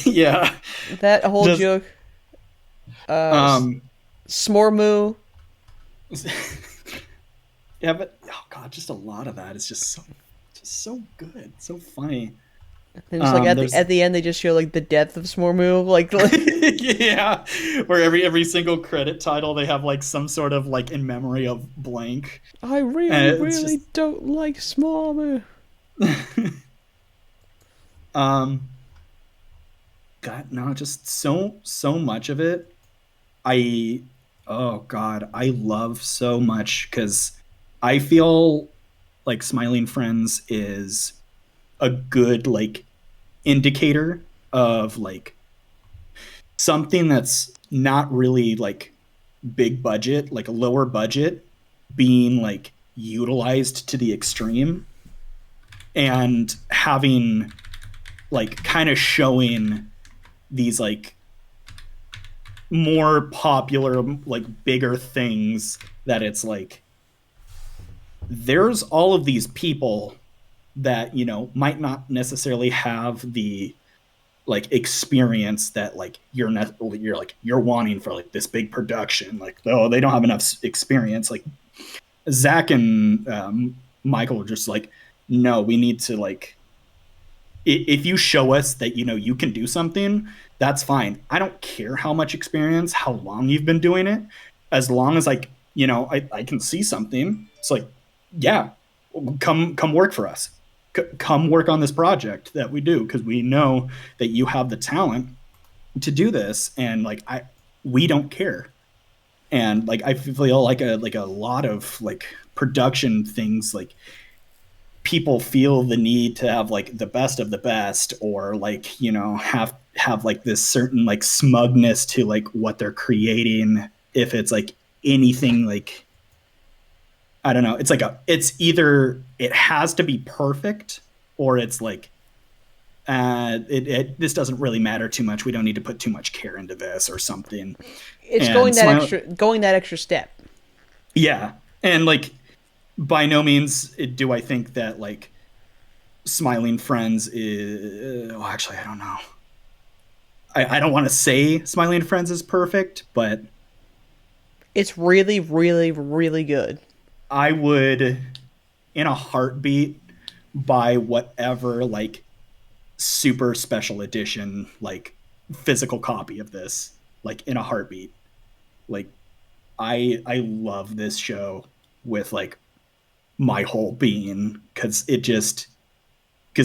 Speaker 2: Yeah,
Speaker 1: that whole
Speaker 2: just
Speaker 1: joke. Uh,
Speaker 2: um,
Speaker 1: Smormoo.
Speaker 2: yeah, but oh god, just a lot of that is just so good, so funny.
Speaker 1: And it's like at the
Speaker 2: There's
Speaker 1: at the end they just show like the death of Smormoo. Like
Speaker 2: yeah, where every single credit title they have like some sort of like in memory of blank,
Speaker 1: I really,
Speaker 2: and it's
Speaker 1: really
Speaker 2: just
Speaker 1: don't like Smallmouth.
Speaker 2: um, God, no, just so much of it. I oh god, I love so much because I feel like Smiling Friends is a good like indicator of like something that's not really like big budget, like a lower budget being like utilized to the extreme and having like kind of showing these like more popular like bigger things that it's like there's all of these people that you know might not necessarily have the like experience that like you're like you're wanting for like this big production, like oh they don't have enough experience, like Zach and Michael were just like no, we need to like if you show us that you know you can do something, that's fine. I don't care how much experience, how long you've been doing it, as long as like you know I can see something. It's like yeah, come work for us. Come work on this project that we do because we know that you have the talent to do this, and like we don't care. And like I feel like a lot of like production things like people feel the need to have like the best of the best or like you know have have like this certain like smugness to like what they're creating. If it's like anything like, I don't know, it's like it's either it has to be perfect or it's like, this doesn't really matter too much. We don't need to put too much care into this or something.
Speaker 1: It's
Speaker 2: And
Speaker 1: going that extra step.
Speaker 2: Yeah. And like, by no means do I think that like Smiling Friends is, oh, actually, I don't know. I don't want to say Smiling Friends is perfect, but
Speaker 1: it's really, really, really good.
Speaker 2: I would, in a heartbeat, buy whatever like super special edition, like physical copy of this, like in a heartbeat. Like, I love this show with like my whole being, because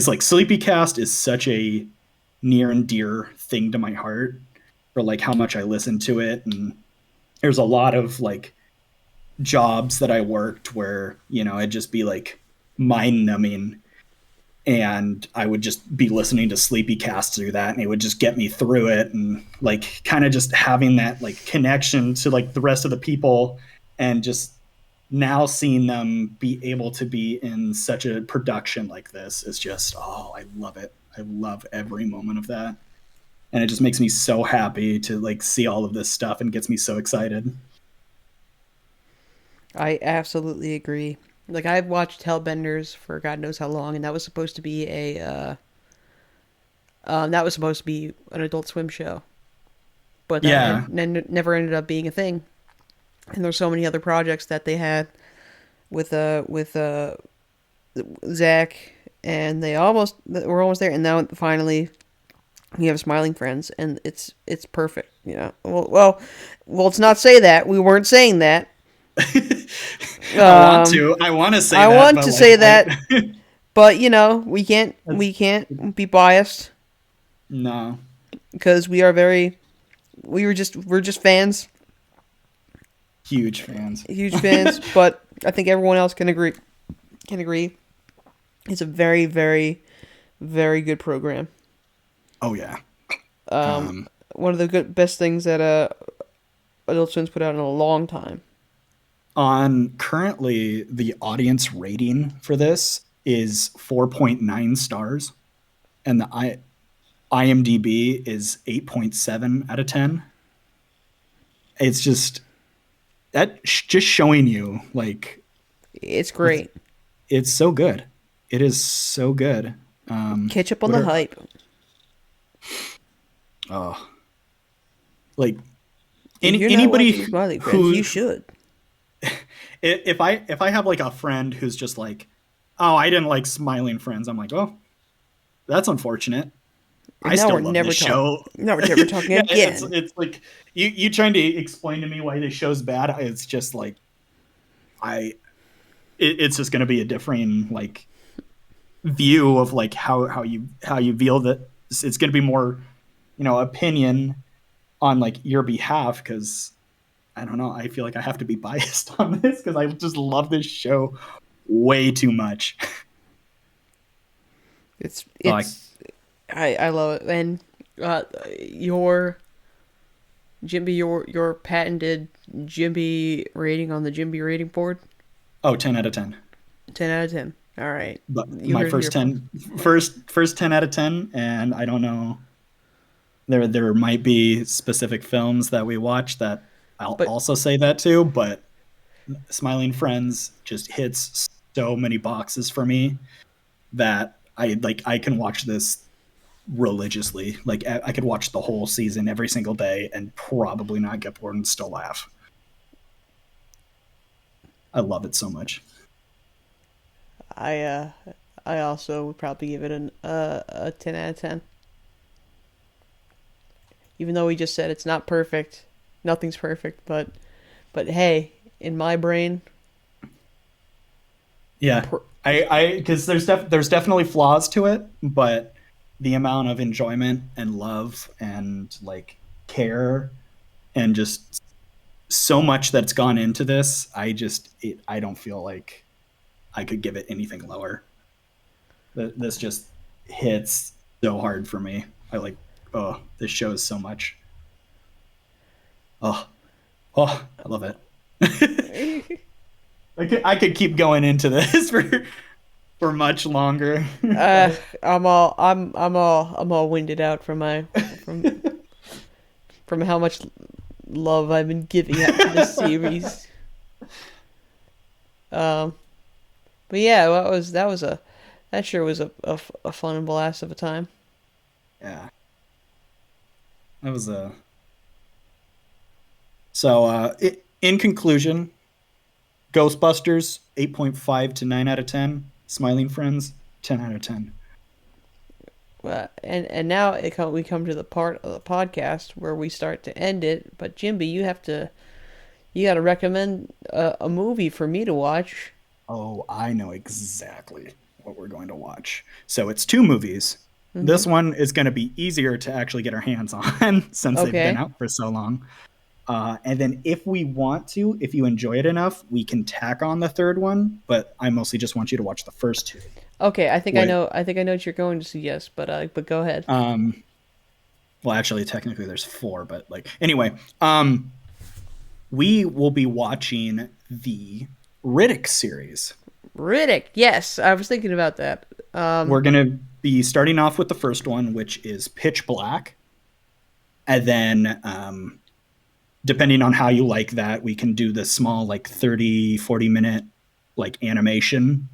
Speaker 2: like Sleepy Cast is such a near and dear thing to my heart for like how much I listen to it. And there's a lot of like jobs that I worked where, it'd just be like mind numbing, and I would just be listening to Sleepy Cast through that, and it would just get me through it. And like kind of just having that like connection to like the rest of the people, and just now seeing them be able to be in such a production like this is just, oh, I love it. I love every moment of that. And it just makes me so happy to like see all of this stuff and gets me so excited.
Speaker 1: I absolutely agree. Like, I've watched Hellbenders for God knows how long, and that was supposed to be an Adult Swim show, but
Speaker 2: Yeah.
Speaker 1: never ended up being a thing. And there's so many other projects that they had with Zach, and we're almost there. And now finally, we have Smiling Friends, and it's perfect. Well, let's not say that. We weren't saying that.
Speaker 2: I want to say
Speaker 1: I
Speaker 2: that.
Speaker 1: want to say that, but we can't be biased.
Speaker 2: No.
Speaker 1: Because we're just fans.
Speaker 2: Huge fans.
Speaker 1: Huge fans, but I think everyone else can agree. It's a very, very, very good program.
Speaker 2: Oh yeah.
Speaker 1: One of the best things that Adult Swim's put out in a long time.
Speaker 2: Currently, the audience rating for this is 4.9 stars, and the IMDb is 8.7 out of 10. It's just just showing you like
Speaker 1: it's great.
Speaker 2: It's so good. It is so good.
Speaker 1: Catch up on the hype.
Speaker 2: Oh, like anybody who
Speaker 1: you should.
Speaker 2: If I have like a friend who's just like, oh, I didn't like Smiling Friends, I'm like, oh, that's unfortunate. I still love this show.
Speaker 1: Now we're never talking again.
Speaker 2: It's like you trying to explain to me why this show's bad. It's just like it's just going to be a differing like view of like how you feel that it's going to be more, opinion on like your behalf, because I don't know, I feel like I have to be biased on this because I just love this show way too much.
Speaker 1: I love it. And your Jimbi, your patented Jimbi rating on the Jimbi rating board?
Speaker 2: Oh, 10 out of 10.
Speaker 1: 10 out of 10. All right.
Speaker 2: But my first 10 out of 10, and I don't know, there might be specific films that we watch that I'll also say that too, but Smiling Friends just hits so many boxes for me that I can watch this religiously. Like I could watch the whole season every single day and probably not get bored and still laugh. I love it so much.
Speaker 1: I also would probably give it a 10 out of 10. Even though we just said it's not perfect, nothing's perfect, but hey, in my brain,
Speaker 2: yeah, I because there's definitely flaws to it, but the amount of enjoyment and love and like care and just so much that's gone into this, I don't feel like I could give it anything lower. This just hits so hard for me. oh, this show is so much. Oh, oh, I love it. I could keep going into this for much longer. But
Speaker 1: I'm all winded out from from how much love I've been giving out to this series. Um, but yeah, that sure was a fun and blast of a time.
Speaker 2: yeah, that was a so. In conclusion, Ghostbusters 8.5 to 9 out of 10. Smiling Friends 10 out of 10.
Speaker 1: And now we come to the part of the podcast where we start to end it. But Jimby, you got to recommend a movie for me to watch.
Speaker 2: Oh, I know exactly what we're going to watch. So it's two movies.
Speaker 1: Mm-hmm.
Speaker 2: This one is going to be easier to actually get our hands on since they've been
Speaker 1: Okay.
Speaker 2: out for so long. And then if we want to, if you enjoy it enough, we can tack on the third one. But I mostly just want you to watch the first two.
Speaker 1: Okay, I think I
Speaker 2: Wait,
Speaker 1: know. I think I know what you're going to suggest, but go ahead.
Speaker 2: well, actually, technically there's four, but like anyway, we will be watching the Riddick series.
Speaker 1: Riddick. Yes, I was thinking about that.
Speaker 2: We're gonna be starting off with the first one, which is Pitch Black, and then depending on how you like that, we can do the small like 30-40 minute like animation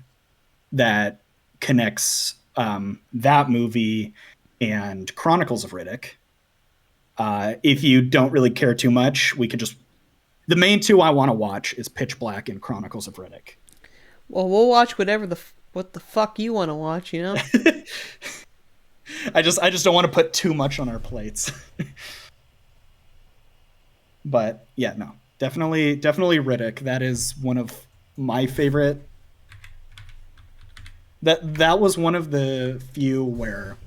Speaker 2: that connects that movie and Chronicles of Riddick. If you don't really care too much, we could just the main two I want to watch is Pitch Black and Chronicles of Riddick.
Speaker 1: Well, we'll watch what the fuck you want to watch.
Speaker 2: I just don't want to put too much on our plates. But yeah, no, definitely Riddick. That is one of my favorite. That was one of the few where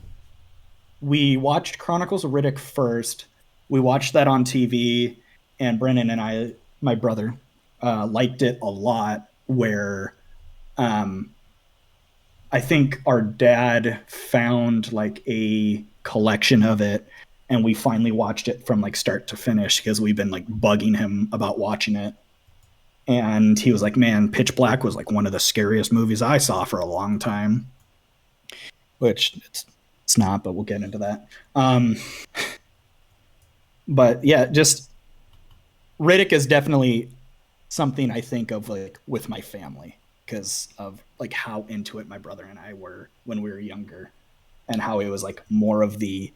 Speaker 2: we watched Chronicles of Riddick first. We watched that on TV, and Brennan and I, my brother, liked it a lot. Where I think our dad found like a collection of it, and we finally watched it from like start to finish because we've been like bugging him about watching it. And he was like, "Man, Pitch Black was like one of the scariest movies I saw for a long time." Which it's not, but we'll get into that. But yeah, just Riddick is definitely something I think of like with my family because of like how into it my brother and I were when we were younger, and how it was like more of the,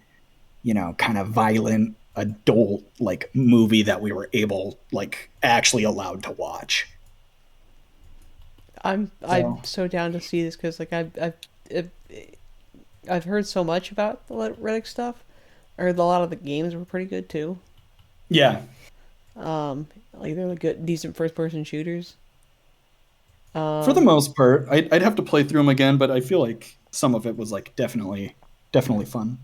Speaker 2: kind of violent adult like movie that we were able like actually allowed to watch.
Speaker 1: I'm so down to see this because like I've heard so much about the Riddick stuff. I heard a lot of the games were pretty good too.
Speaker 2: Yeah,
Speaker 1: Like they're like good, decent first person shooters.
Speaker 2: for the most part, I'd have to play through them again, but I feel like some of it was like definitely fun,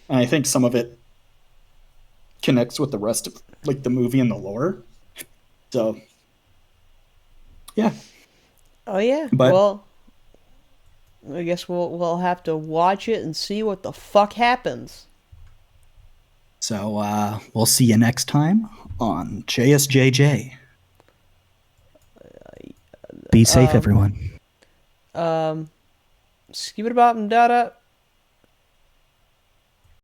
Speaker 2: and I think some of it connects with the rest of like the movie and the lore. So yeah,
Speaker 1: Oh yeah.
Speaker 2: but
Speaker 1: Well, I guess we'll have to watch it and see what the fuck happens.
Speaker 2: so we'll see you next time on JSJJ. Be safe,
Speaker 1: Um,
Speaker 2: everyone.
Speaker 1: Skip it about and data.